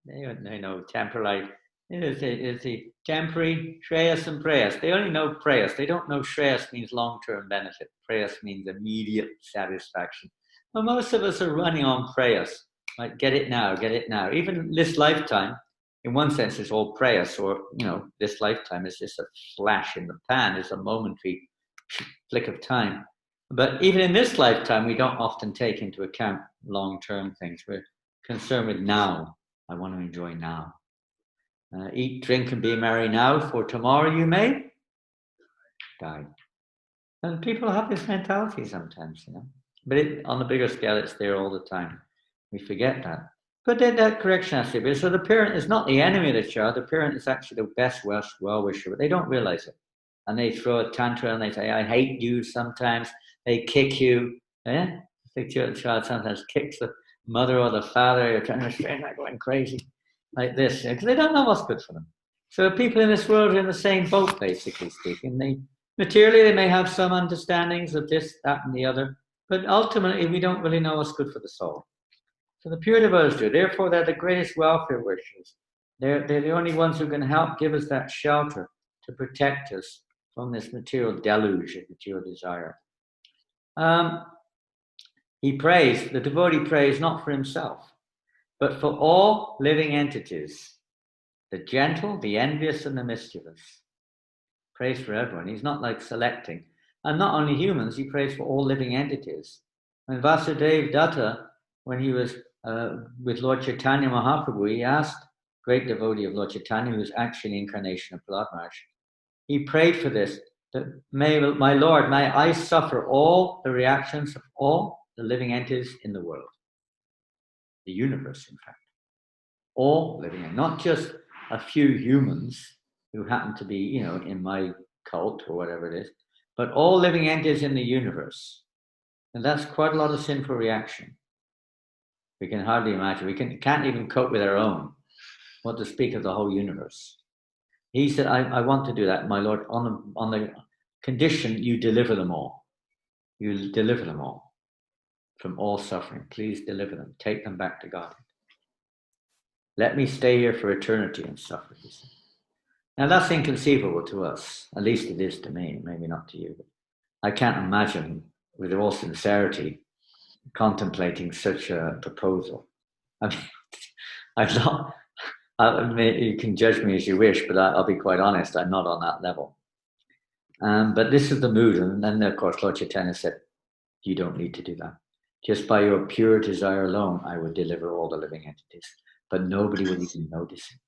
[SPEAKER 1] They know temporary, it's the temporary shreyas and prayas. They only know prayas. They don't know shreyas means long-term benefit. Prayas means immediate satisfaction. Well, most of us are running on prayas, like get it now, get it now. Even this lifetime, in one sense, it's all prayas, or this lifetime is just a flash in the pan, it's a momentary flick of time. But even in this lifetime, we don't often take into account long-term things. We're concerned with now. I want to enjoy now. Eat, drink, and be merry now, for tomorrow you may die. And people have this mentality sometimes, But on the bigger scale, it's there all the time. We forget that. But then that correction has to be. So the parent is not the enemy of the child. The parent is actually the best well-wisher, but they don't realize it. And they throw a tantrum and they say, I hate you sometimes. They kick you. Yeah? The child sometimes kicks the mother or the father. You're trying to restrain, they're going crazy like this, because they don't know what's good for them. So people in this world are in the same boat, basically speaking. Materially, they may have some understandings of this, that, and the other, but ultimately, we don't really know what's good for the soul. So the pure devotees do. Therefore, they're the greatest welfare wishers. They're the only ones who can help give us that shelter to protect us from this material deluge of material desire. The devotee prays not for himself, but for all living entities, the gentle, the envious, and the mischievous. Prays for everyone. He's not like selecting. And not only humans, he prays for all living entities. When Vasudeva Datta, when he was with Lord Caitanya Mahaprabhu, he asked, great devotee of Lord Caitanya, who was actually an incarnation of Prahlada Maharaja, he prayed for this, that my Lord, may I suffer all the reactions of all the living entities in the world. The universe, in fact. All living entities, not just a few humans who happen to be, in my cult or whatever it is, but all living entities in the universe. And that's quite a lot of sinful reaction. We can hardly imagine. We can't even cope with our own. What to speak of the whole universe. He said, I want to do that, my Lord, on the condition you deliver them all. You deliver them all from all suffering. Please deliver them. Take them back to God. Let me stay here for eternity and suffer. Now that's inconceivable to us. At least it is to me, maybe not to you. But I can't imagine, with all sincerity, contemplating such a proposal. I mean, you can judge me as you wish, but I'll be quite honest, I'm not on that level. But this is the mood. And then, of course, Lord Caitanya said, you don't need to do that. Just by your pure desire alone, I will deliver all the living entities. But nobody will even notice it.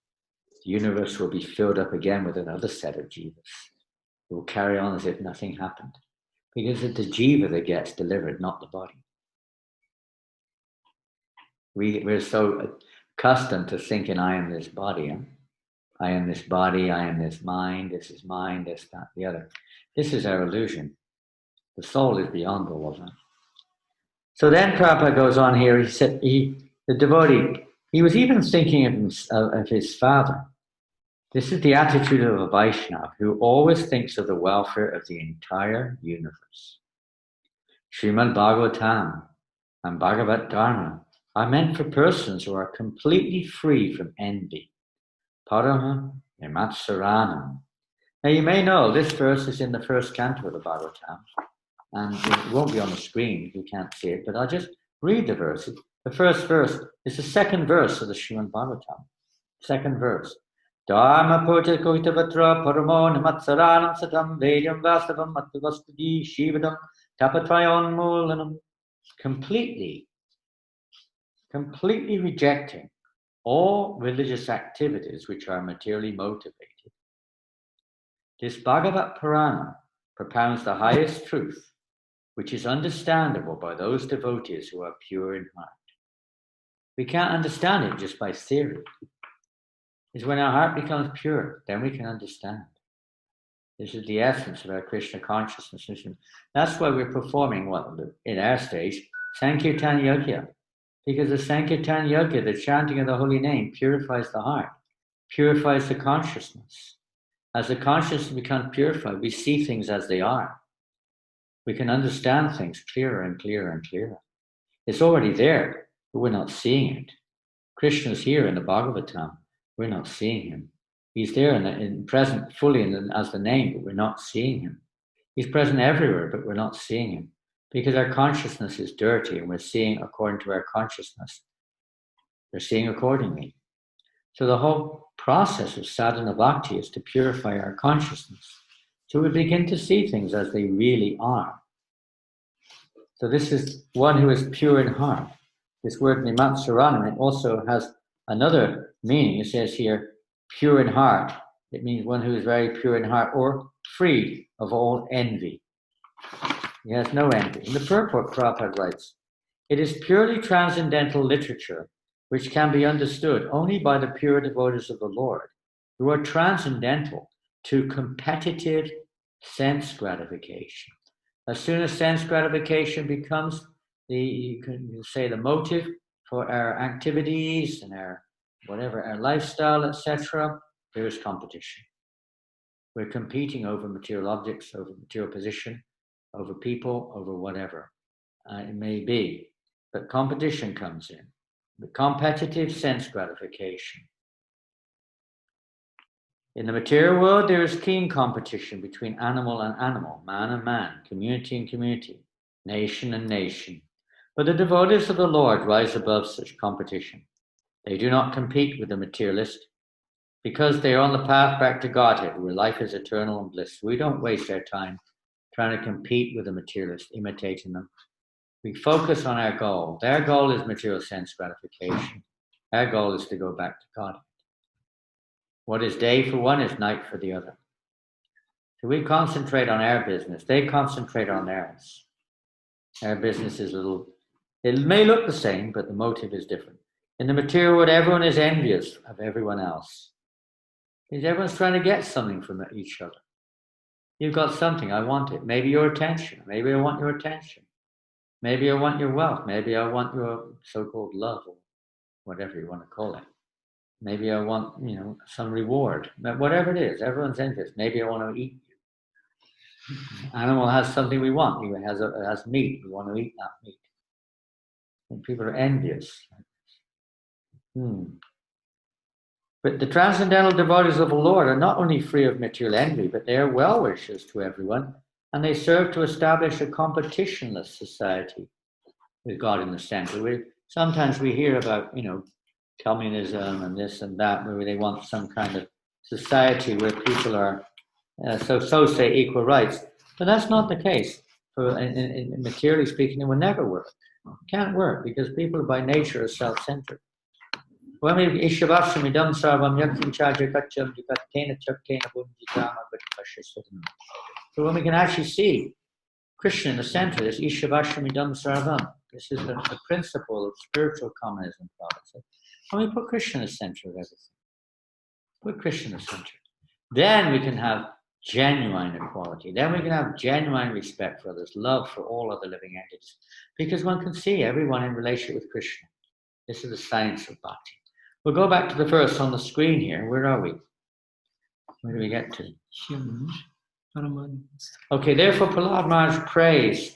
[SPEAKER 1] The universe will be filled up again with another set of jivas. It will carry on as if nothing happened. Because it's the jiva that gets delivered, not the body. We're so accustomed to thinking, I am this body. Huh? I am this body, I am this mind, this is mine, this, that, the other. This is our illusion. The soul is beyond all of that. So then Prabhupada goes on here, he said, the devotee, he was even thinking of his father. This is the attitude of a Vaishnava who always thinks of the welfare of the entire universe. Srimad Bhagavatam and Bhagavat Dharma are meant for persons who are completely free from envy. Parama Nimatsaranam. Now you may know this verse is in the first canto of the Bhagavatam, and it won't be on the screen if you can't see it, but I'll just read the verse. The first verse is the second verse of the Srimad Bhagavatam. Second verse. Dharma purja koitavatra paramo namatsaranam satam vedyam vastavam matavastadi shivadam tapatrayon mulanam. Completely rejecting all religious activities which are materially motivated. This Bhagavat Purana propounds the highest truth, which is understandable by those devotees who are pure in heart. We can't understand it just by theory. is when our heart becomes pure, then we can understand. This is the essence of our Krishna consciousness. That's why we're performing what, in our stage, sankirtan yagna. Because the sankirtan yagna, the chanting of the holy name, purifies the heart, purifies the consciousness. As the consciousness becomes purified, we see things as they are. We can understand things clearer and clearer and clearer. It's already there, but we're not seeing it. Krishna's here in the Bhagavatam. We're not seeing him. He's there in present fully as the name, but we're not seeing him. He's present everywhere, but we're not seeing him. Because our consciousness is dirty and we're seeing according to our consciousness. We're seeing accordingly. So the whole process of sadhana bhakti is to purify our consciousness. So we begin to see things as they really are. So this is one who is pure in heart. This word nimatsaranam also has another meaning. It says here, pure in heart. It means one who is very pure in heart or free of all envy. He has no envy. In the purport, Prabhupada writes, it is purely transcendental literature which can be understood only by the pure devotees of the Lord, who are transcendental to competitive sense gratification. As soon as sense gratification becomes you can say the motive for our activities and our lifestyle, etc., there is competition. We're competing over material objects, over material position, over people, over whatever it may be. But competition comes in. The competitive sense gratification. In the material world, there is keen competition between animal and animal, man and man, community and community, nation and nation. But the devotees of the Lord rise above such competition. They do not compete with the materialist because they are on the path back to Godhead, where life is eternal and bliss. We don't waste our time trying to compete with the materialist, imitating them. We focus on our goal. Their goal is material sense gratification. Our goal is to go back to God. What is day for one is night for the other. So we concentrate on our business. They concentrate on theirs. Our business is it may look the same, but the motive is different. In the material world, everyone is envious of everyone else. Because everyone's trying to get something from each other. You've got something, I want it. Maybe your attention. Maybe I want your attention. Maybe I want your wealth. Maybe I want your so-called love, or whatever you want to call it. Maybe I want, some reward. Whatever it is, everyone's envious. Maybe I want to eat you. Animal has something we want. It has meat. We want to eat that meat. And people are envious. But the transcendental devotees of the Lord are not only free of material envy, but they are well-wishers to everyone, and they serve to establish a competitionless society with God in the center. Sometimes we hear about, communism and this and that, where they want some kind of society where people are, so say, equal rights. But that's not the case. In materially speaking, it will never work. It can't work because people by nature are self-centered. So when we can actually see Krishna in the center, this Ishavashamidam Sarvam. This is the principle of spiritual communism. When we put Krishna in the center of everything, put Krishna in the center, then we can have genuine equality. Then we can have genuine respect for others, love for all other living entities. Because one can see everyone in relationship with Krishna. This is the science of bhakti. We'll go back to the verse on the screen here. Where are we? Where do we get to? Okay, therefore Prahlada Maharaj prays.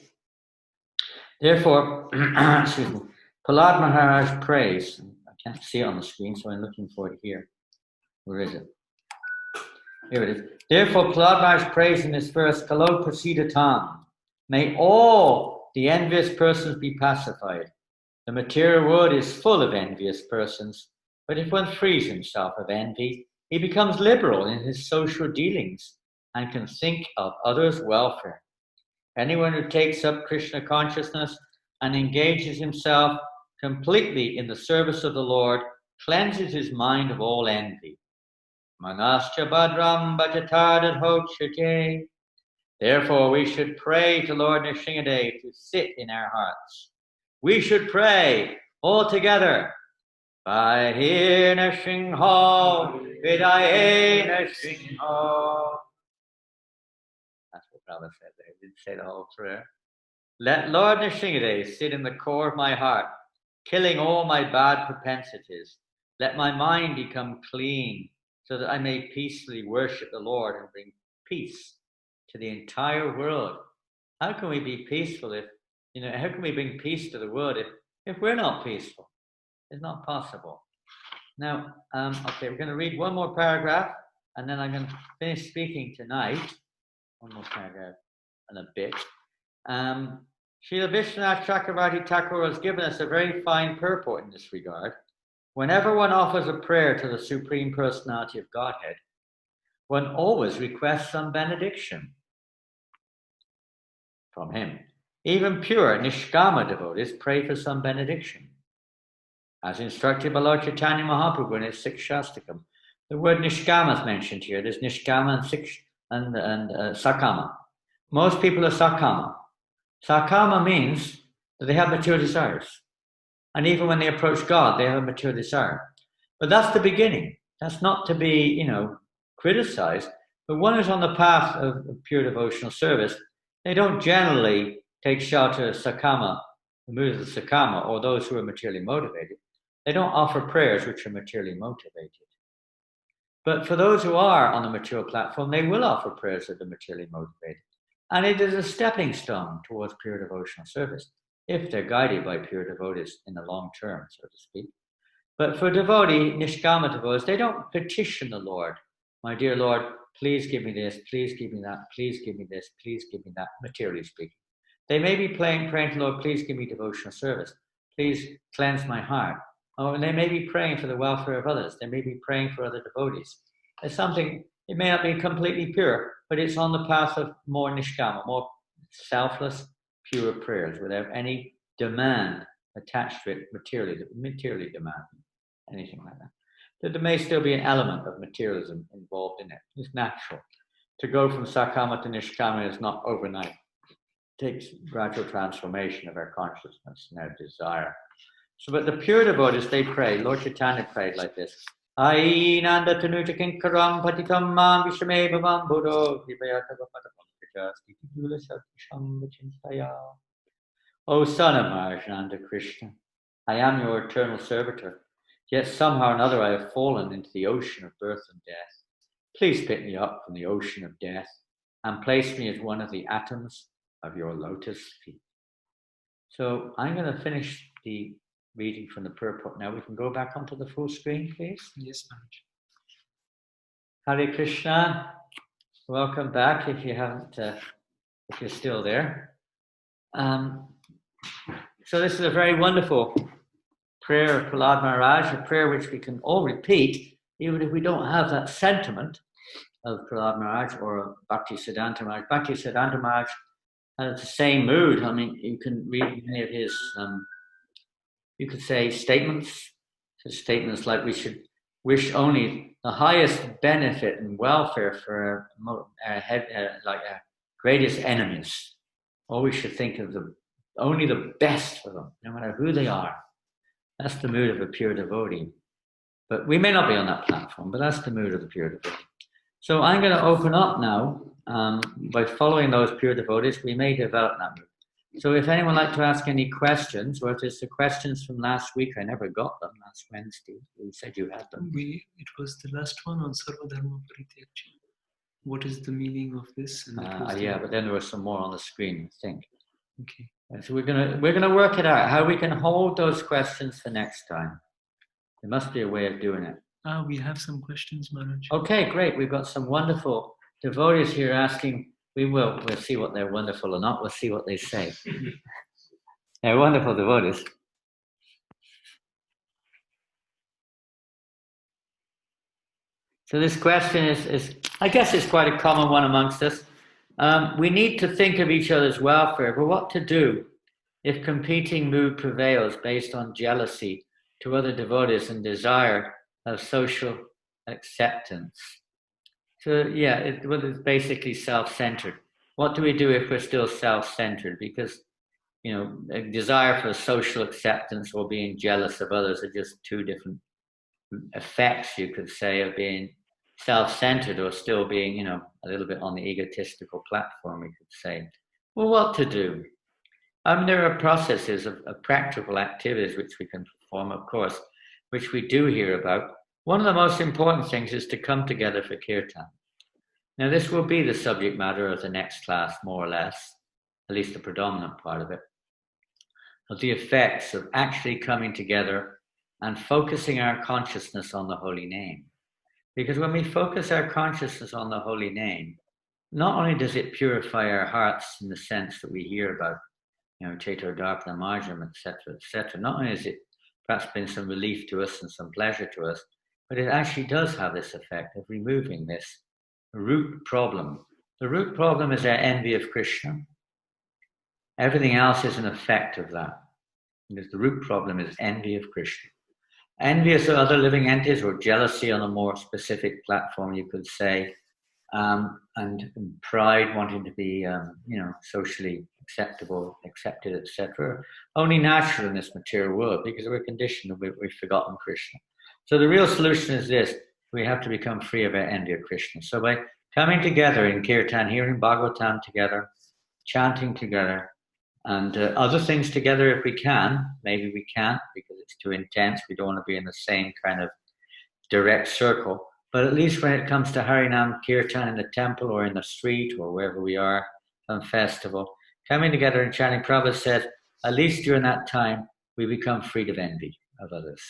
[SPEAKER 1] Therefore, excuse me, Prahlada Maharaj prays. I can't see it on the screen, so I'm looking for it here. Where is it? Here it is. Therefore, Prahlada Maharaj prays in this verse, Kalo prasidatam. May all the envious persons be pacified. The material world is full of envious persons, but if one frees himself of envy, he becomes liberal in his social dealings and can think of others' welfare. Anyone who takes up Krishna consciousness and engages himself completely in the service of the Lord cleanses his mind of all envy. Manascha badram bhajatardat. Therefore, we should pray to Lord Nrsingadev to sit in our hearts. We should pray all together. Vahina Singho, Vidayena Singho. That's what Prabhupada said there. He didn't say the whole prayer. Let Lord Nrsimhadeva sit in the core of my heart, killing all my bad propensities. Let my mind become clean, so that I may peacefully worship the Lord and bring peace to the entire world. How can we be peaceful if, how can we bring peace to the world if we're not peaceful? It's not possible. Now, okay, we're going to read one more paragraph, and then I'm going to finish speaking tonight. One more paragraph and a bit. Srila Vishwanath Chakravarti Thakur has given us a very fine purport in this regard. Whenever one offers a prayer to the Supreme Personality of Godhead, one always requests some benediction from him. Even pure niskama devotees pray for some benediction. As instructed by Lord Caitanya Mahaprabhu in his siksastakam. The word niskama is mentioned here. There's niskama and sakama. Most people are sakama. Sakama means that they have material desires. And even when they approach God, they have a material desire. But that's the beginning. That's not to be, criticized. But one is on the path of pure devotional service. They don't generally take shelter of sakama, the mood of the sakama, or those who are materially motivated. They don't offer prayers which are materially motivated. But for those who are on the material platform, they will offer prayers that are materially motivated. And it is a stepping stone towards pure devotional service, if they're guided by pure devotees in the long term, so to speak. But for devotee, niskama devotees, they don't petition the Lord. My dear Lord, please give me this, please give me that, please give me this, please give me that, materially speaking. They may be praying to the Lord, please give me devotional service. Please cleanse my heart. Or they may be praying for the welfare of others. They may be praying for other devotees. There's something, it may not be completely pure, but it's on the path of more niskama, more selfless, pure prayers without any demand attached to it, materially demanding, anything like that. But there may still be an element of materialism involved in it. It's natural. To go from sakama to niskama is not overnight. It takes gradual transformation of our consciousness and our desire. So, but the pure devotees, they pray. Lord Caitanya prayed like this. Ainanda tanuta kinkaram patitam mam vishame bhavam buddho O son of Mahajananda Krishna, I am your eternal servitor, yet somehow or another I have fallen into the ocean of birth and death. Please pick me up from the ocean of death and place me as one of the atoms of your lotus feet. So I'm going to finish the reading from the purport now. We can go back onto the full screen, please.
[SPEAKER 3] Yes, Maharaj.
[SPEAKER 1] Hare Krishna. Welcome back if you haven't, if you're still there. So this is a very wonderful prayer of Prahlada Maharaja, a prayer which we can all repeat, even if we don't have that sentiment of Prahlada Maharaja or Bhakti Siddhanta Maharaj. Bhakti Siddhanta Maharaj has the same mood. I mean, you can read many of his, you could say, statements. So statements like we should wish only the highest benefit and welfare for our greatest enemies. Always should think of only the best for them, no matter who they are. That's the mood of a pure devotee. But we may not be on that platform, but that's the mood of the pure devotee. So I'm going to open up now. By following those pure devotees, we may develop that mood. So if anyone would like to ask any questions, or if it's the questions from last week, I never got them last Wednesday. You said you had them.
[SPEAKER 3] It was the last one on Sarvadharma Parityajya. What is the meaning of this? And
[SPEAKER 1] yeah, but then there was some more on the screen, I think.
[SPEAKER 3] Okay.
[SPEAKER 1] And so we're gonna work it out, how we can hold those questions for next time. There must be a way of doing it.
[SPEAKER 3] We have some questions, Maharaj.
[SPEAKER 1] Okay, great. We've got some wonderful devotees here asking. We'll see what they're wonderful or not. We'll see what they say. They're wonderful devotees. So this question is I guess it's quite a common one amongst us. We need to think of each other's welfare, but what to do if competing mood prevails based on jealousy to other devotees and desire of social acceptance? So yeah, it's basically self-centered. What do we do if we're still self-centered? Because a desire for social acceptance or being jealous of others are just two different effects, you could say, of being self-centered or still being, a little bit on the egotistical platform, we could say. Well, what to do? There are processes of practical activities which we can perform, of course, which we do hear about. One of the most important things is to come together for kirtan. Now, this will be the subject matter of the next class, more or less, at least the predominant part of it, of the effects of actually coming together and focusing our consciousness on the holy name. Because when we focus our consciousness on the holy name, not only does it purify our hearts in the sense that we hear about, Chaitanya Marjam, etc. Not only has it perhaps been some relief to us and some pleasure to us, but it actually does have this effect of removing this root problem. The root problem is our envy of Krishna. Everything else is an effect of that. Because the root problem is envy of Krishna. Envious of other living entities, or jealousy on a more specific platform, you could say, and pride, wanting to be, socially acceptable, accepted, etc. Only natural in this material world because we're conditioned and we've forgotten Krishna. So the real solution is this: we have to become free of our envy of Krishna. So by coming together in kirtan, hearing Bhagavatam together, chanting together, and other things together if we can. Maybe we can't because it's too intense. We don't want to be in the same kind of direct circle. But at least when it comes to Harinam Kirtan in the temple or in the street or wherever we are, some festival, coming together and chanting, Prabhupada said, at least during that time, we become freed of envy of others.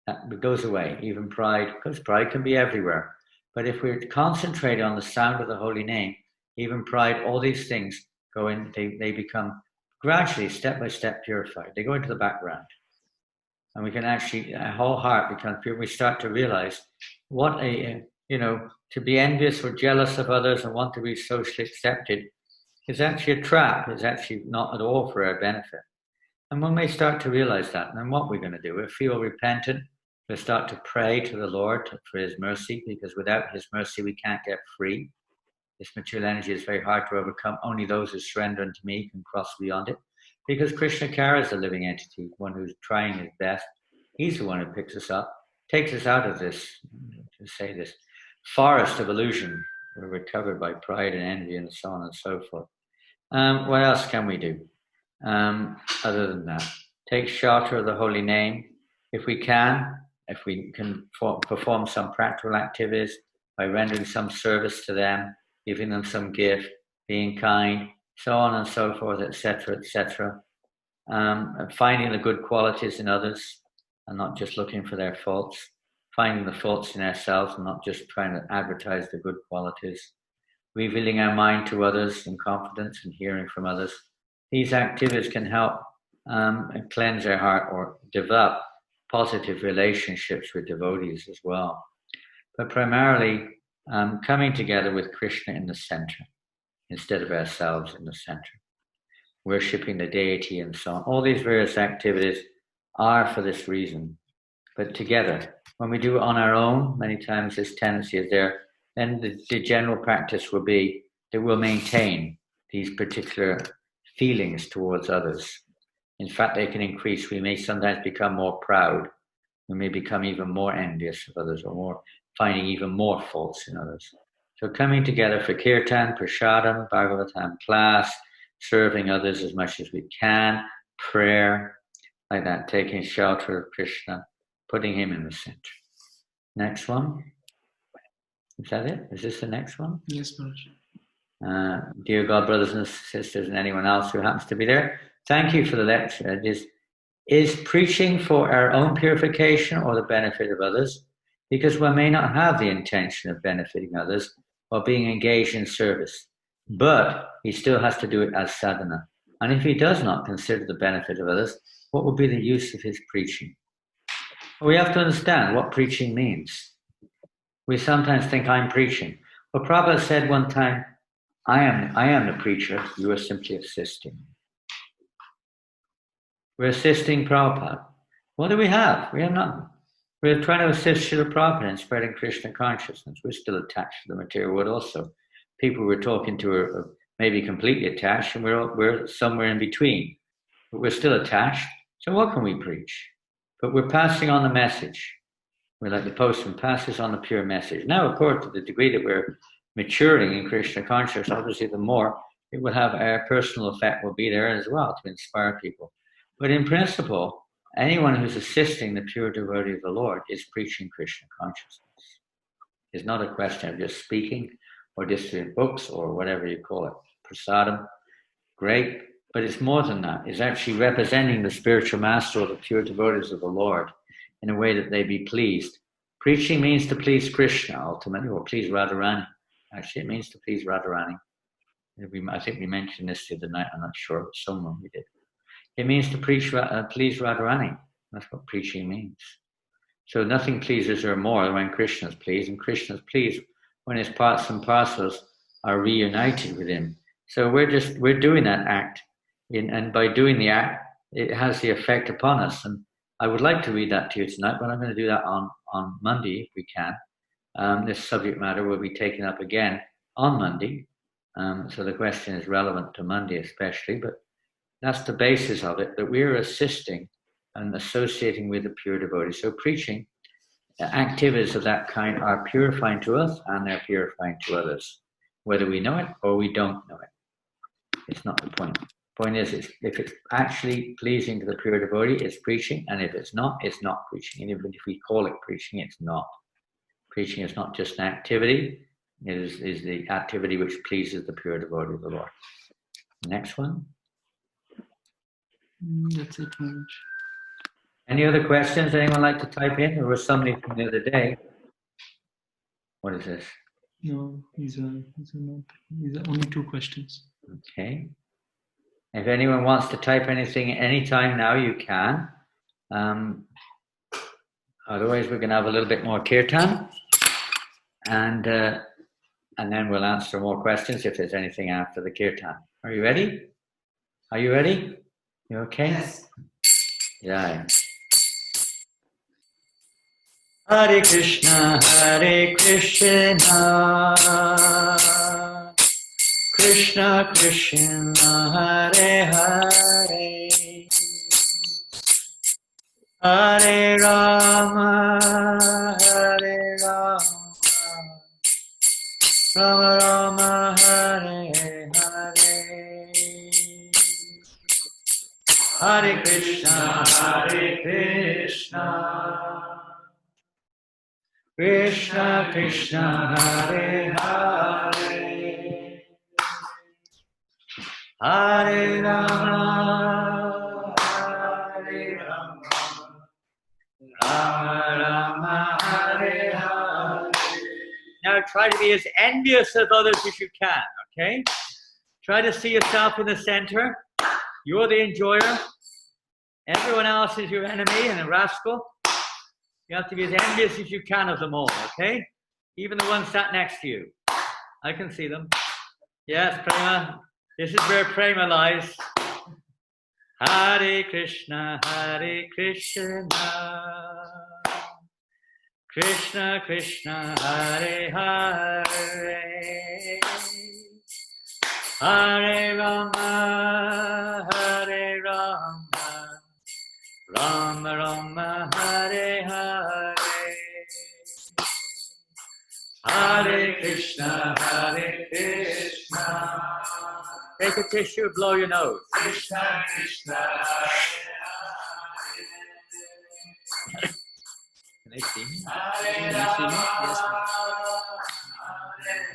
[SPEAKER 1] That goes away, even pride, because pride can be everywhere. But if we're concentrated on the sound of the holy name, even pride, all these things go in, they become gradually, step by step, purified. They go into the background. And we can actually, our whole heart becomes pure. We start to realize what to be envious or jealous of others and want to be socially accepted is actually a trap. It's actually not at all for our benefit. And when we start to realize that, then what we're going to do, we'll feel repentant. We'll start to pray to the Lord for His mercy, because without His mercy, we can't get free. This material energy is very hard to overcome. Only those who surrender unto me can cross beyond it. Because Krishna Kara is a living entity, one who's trying his best. He's the one who picks us up, takes us out of this, this forest of illusion where we're covered by pride and envy and so on and so forth. What else can we do other than that? Take shelter of the holy name. If we can perform some practical activities by rendering some service to them, giving them some gift, being kind, so on and so forth, etc., etc. Finding the good qualities in others and not just looking for their faults. Finding the faults in ourselves and not just trying to advertise the good qualities. Revealing our mind to others in confidence and hearing from others. These activities can help cleanse our heart or develop positive relationships with devotees as well. But primarily, coming together with Krishna in the center, instead of ourselves in the center. Worshipping the deity and so on. All these various activities are for this reason. But together, when we do it on our own, many times this tendency is there, then the general practice will be that we'll maintain these particular feelings towards others. In fact, they can increase. We may sometimes become more proud. We may become even more envious of others, or more finding even more faults in others. So coming together for kirtan, prasadam, Bhagavatam class, serving others as much as we can, prayer, like that, taking shelter of Krishna, putting Him in the center. Next one. Is that it? Is this the next one?
[SPEAKER 3] Yes, Maharaj.
[SPEAKER 1] Dear God, brothers and sisters, and anyone else who happens to be there, thank you for the lecture. Is preaching for our own purification or the benefit of others? Because one may not have the intention of benefiting others or being engaged in service, but he still has to do it as sadhana. And if he does not consider the benefit of others, what would be the use of his preaching? We have to understand what preaching means. We sometimes think I'm preaching. Well, Prabhupada said one time, I am the preacher, you are simply assisting. We're assisting Prabhupada. What do we have? We have nothing. We're trying to assist Srila Prabhupada in spreading Krishna consciousness. We're still attached to the material world also. People we're talking to are maybe completely attached, and we're somewhere in between. But we're still attached. So what can we preach? But we're passing on the message. We're like the postman passes on the pure message. Now, of course, to the degree that we're maturing in Krishna consciousness, obviously the more it will have a personal effect will be there as well to inspire people. But in principle, anyone who's assisting the pure devotee of the Lord is preaching Krishna consciousness. It's not a question of just speaking or just doing books or whatever you call it, prasadam, great, but it's more than that. It's actually representing the spiritual master or the pure devotees of the Lord in a way that they be pleased. Preaching means to please Krishna ultimately, or please Radharani. Actually, it means to please Radharani. I think we mentioned this the other night, I'm not sure, but someone we did. It means to please Radharani. That's what preaching means. So nothing pleases her more than when Krishna's pleased, and Krishna's pleased when his parts and parcels are reunited with him. So we're doing that act, and by doing the act, it has the effect upon us. And I would like to read that to you tonight, but I'm going to do that on Monday if we can. This subject matter will be taken up again on Monday. So the question is relevant to Monday especially, but that's the basis of it, that we're assisting and associating with the pure devotees. So preaching, activities of that kind are purifying to us and they're purifying to others, whether we know it or we don't know it. It's not the point. The point is, if it's actually pleasing to the pure devotee, it's preaching, and if it's not preaching. And even if we call it preaching, it's not. Preaching is not just an activity, it is the activity which pleases the pure devotee of the Lord. Next one.
[SPEAKER 3] That's it, Maharaj.
[SPEAKER 1] Any other questions anyone like to type in? There was somebody from the other day. What is this?
[SPEAKER 3] No, these are only 2 questions.
[SPEAKER 1] Okay. If anyone wants to type anything anytime now, you can. Otherwise, we're going to have a little bit more kirtan. And then we'll answer more questions if there's anything after the kirtan. Are you ready? Are you ready? You okay?
[SPEAKER 2] Yes.
[SPEAKER 1] Yeah. Hare Krishna, Krishna Krishna, Hare Hare, Hare Rama, Hare Rama, Rama Rama, Hare Hare, Hare Krishna, Krishna Krishna, Hare Hare, Hare Rama, Hare Rama, Rama Rama, Hare Hare. Now try to be as envious of others as you can, okay? Try to see yourself in the center. You're the enjoyer. Everyone else is your enemy and a rascal. You have to be as envious as you can of them all, okay? Even the ones sat next to you. I can see them. Yes, Prema. This is where Prema lies. Hare Krishna, Krishna Krishna, Hare Hare, Hare Rama, Hare Rama, Rama Rama, Hare Hare, Hare Krishna, Hare Krishna. Take a tissue, blow your nose. Krishna Krishna, Hare Hare. Can they see me? Can you see me? Yes.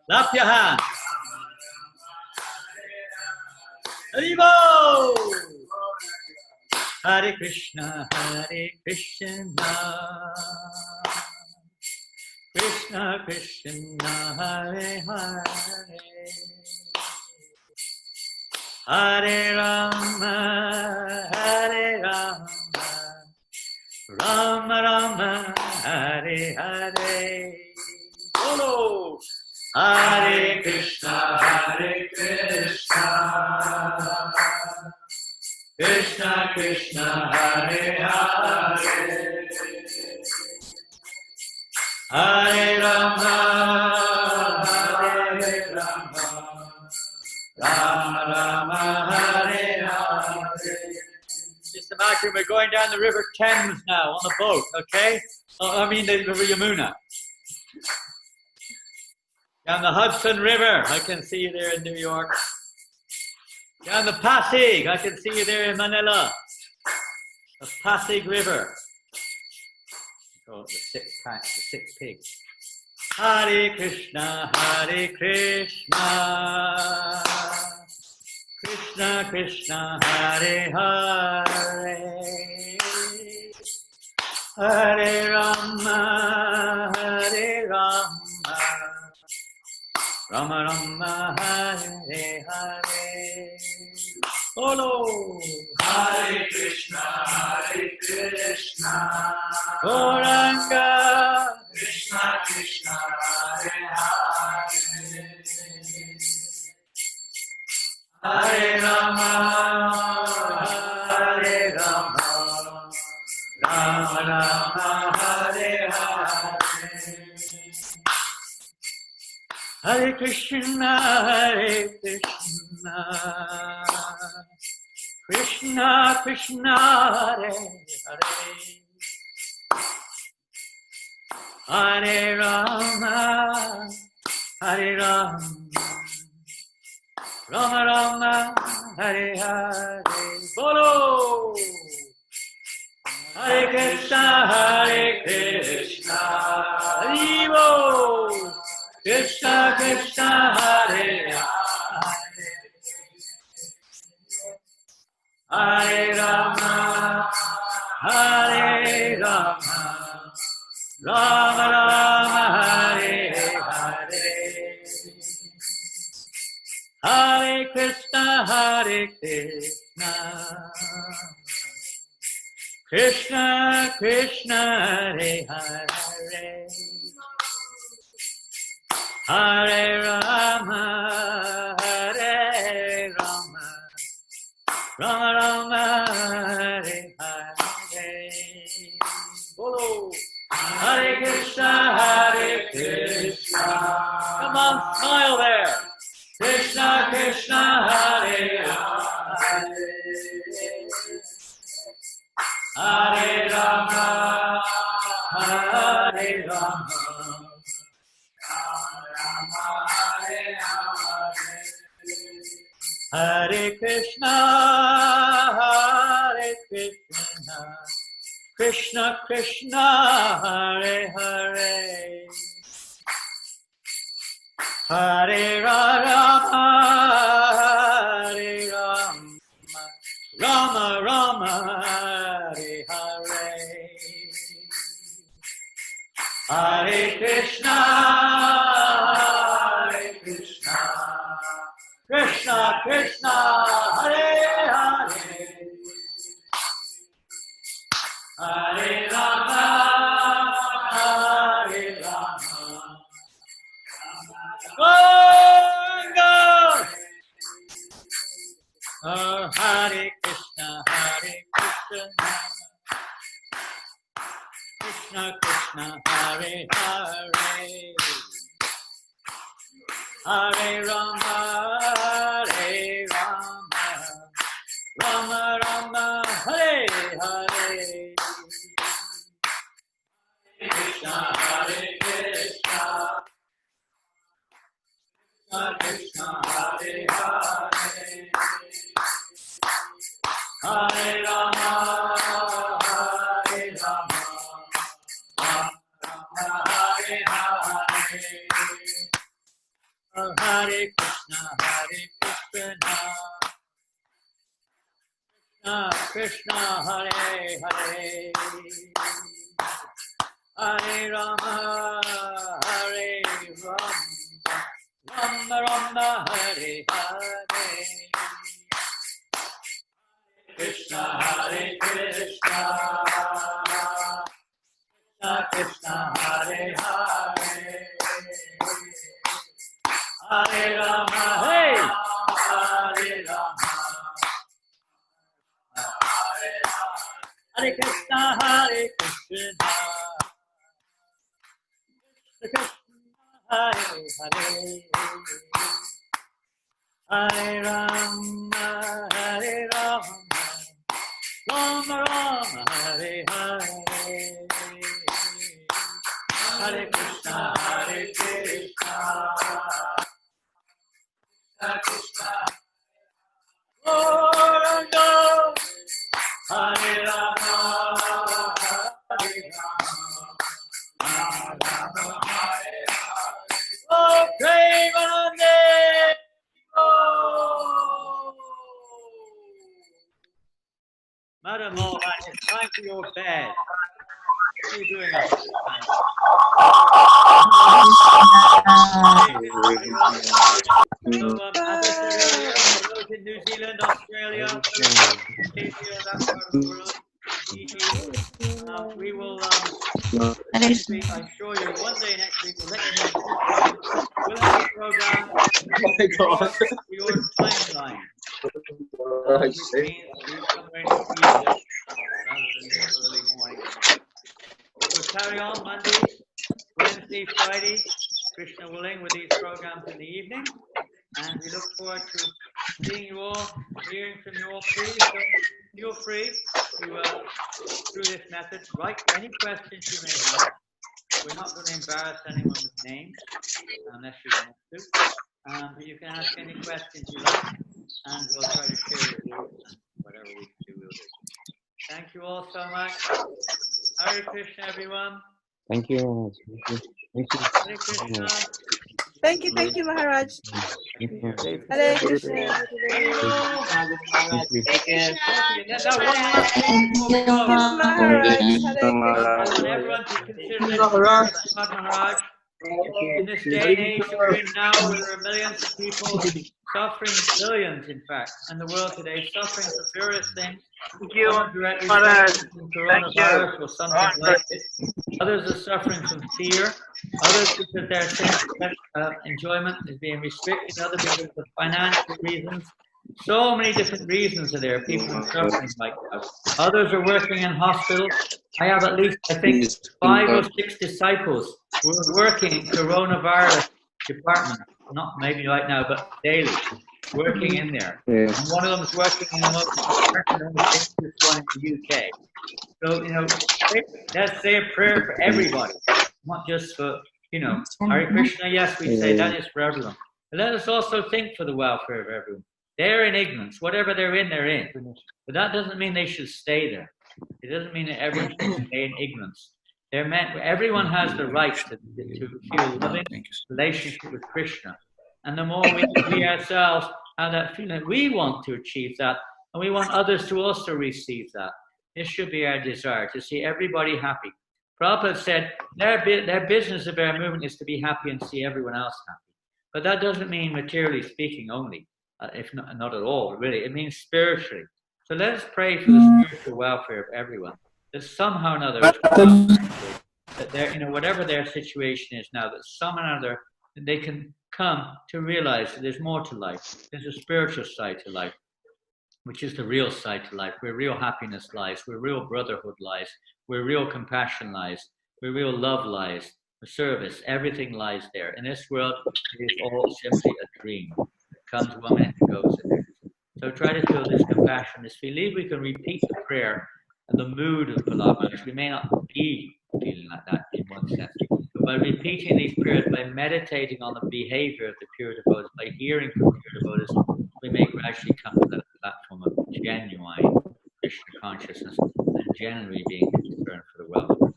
[SPEAKER 1] Clap your hands. Haribo! Hare Krishna, Krishna Krishna, Hare Hare, Hare Rama, Hare Rama, Rama Rama, Hare Hare. Follow. Hare Krishna, Krishna Krishna, Hare Hare, Hare Rama, Hare Rama, Rama Rama Hare Hare. Just imagine we're going down the River Thames now on a boat, okay? I mean the River Yamuna. Down the Hudson River, I can see you there in New York. Down the Pasig, I can see you there in Manila. The Pasig River. Oh, the sixth pig. Hare Krishna, Krishna Krishna, Hare Hare, Hare Rama, Rama Rama, Hare Hare. Bolo.
[SPEAKER 4] Hare Krishna,
[SPEAKER 1] Gauranga.
[SPEAKER 4] Krishna Krishna, Hare Hare, Hare Rama, Rama Rama, Hare Hare.
[SPEAKER 1] Hare Krishna, Krishna Krishna, Hare Hare, Hare Rama, Rama Rama, Hare Hare. Bolo. Hare Krishna, Haribo. Krishna Krishna, Hare Hare, Hare Rama, Rama Rama, Hare Hare. Hare Krishna, Krishna Krishna, Hare Hare, Hare Rama, Rama Rama, Hare Hare. Bolo. Hare Krishna, Come on, smile there. Krishna Krishna, Hare Hare, Hare Rama, Hare Rama, Hare Krishna, Krishna Krishna, Hare Hare, Hare Rama, Rama Rama, Hare Hare, Hare Krishna, Krishna Krishna, Hare Hare, Hare Rama, Hare Rama, Ganga. Hare Krishna, Krishna Krishna, Hare Hare, Hare Rama, Rama Rama, Hare Hare. Krishna, Krishna Krishna, Hare Hare, Hare Rama, Hare Hare. Hare Krishna, Krishna Hare Hare, Hare Rama, Hare Rama, Rama Rama, Hare Hare. Krishna, Krishna Krishna, Hare Hare, Hare Rama, hey, Hare Rama, Hare Krishna, Hare Krishna, Krishna Hare Hare, Hare Rama, Hare Rama, Rama Rama, Hare Hare. Hare Krishna, Hare Krishna, Hare Krishna, Govinda, Hare Rama, Hare Rama, Rama Rama, Hare Hare. Oh, Premanande! Oh! Madam Mohan, it's time for your bed. What are you doing at this time? So, as I said earlier, for those in New Zealand, Australia, Asia, that part of the world, Fiji, we will, next week, I assure you, one day next week, we'll let you know. We'll have a program for your timeline. Which means we'll come right to you rather than the early morning. We'll carry on Monday, Wednesday, Friday, Krishna willing, with these programs in the evening. And we look forward to seeing you all, hearing from you all free. So you're free to, through this method, write any questions you may have. We're not going to embarrass anyone with names, unless you want to. But you can ask any questions you like, and we'll try to share with you. Whatever we can do, we'll do. Thank you all so much. Hare Krishna, everyone.
[SPEAKER 5] Thank you. Thank you.
[SPEAKER 1] Hare Krishna.
[SPEAKER 2] Thank you, Maharaj. Hare Krishna.
[SPEAKER 5] Thank you.
[SPEAKER 1] Now, one last thing before we go.
[SPEAKER 2] Maharaj.
[SPEAKER 1] I want everyone to consider this Maharaj. In this day and age that we're in now, where there are millions of people suffering, billions in fact, in the world today, suffering for various things.
[SPEAKER 6] Thank you,
[SPEAKER 1] Directly
[SPEAKER 6] Maharaj.
[SPEAKER 1] from coronavirus or something like it. Others are suffering from fear. Others because their sense of enjoyment is being restricted. Others because of financial reasons. So many different reasons are there. People are suffering like that. Others are working in hospitals. I have at least, I think, 5 or 6 disciples who are working in coronavirus department. Not maybe right now, but daily, working in there. And one of them is working in the most dangerous one in the UK. So, you know, let's say a prayer for everybody, not just for, you know, Hare Krishna, yes, we say that is for everyone. But let us also think for the welfare of everyone. They're in ignorance. Whatever they're in, they're in. But that doesn't mean they should stay there. It doesn't mean that everyone should stay in ignorance. They're meant, everyone has the right to feel loving relationship with Krishna. And the more we ourselves have that feeling, we want to achieve that, and we want others to also receive that. This should be our desire, to see everybody happy. Prabhupada said their business of our movement is to be happy and see everyone else happy. But that doesn't mean materially speaking only, if not at all, really. It means spiritually. So let us pray for the spiritual welfare of everyone. That somehow or another, that they're, you know, whatever their situation is now, that somehow or another they can come to realize that there's more to life. There's a spiritual side to life, which is the real side to life, where real happiness lies, where real brotherhood lies, where real compassion lies, where real love lies, the service, everything lies there. In this world, it is all simply a dream. It comes one minute and goes the next. So try to feel this compassion, this belief. We can repeat the prayer and the mood of Prahlada Maharaja. We may not be feeling like that in one sense, but by repeating these prayers, by meditating on the behavior of the pure devotees, by hearing from pure devotees, we may gradually come to that platform of genuine Krishna consciousness and genuinely being concerned for the welfare.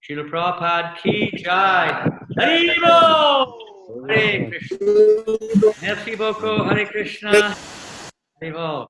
[SPEAKER 1] Srila Prabhupada ki jai. Haribo! Hare Krishna. Merci beaucoup. Hare Krishna. Haribo.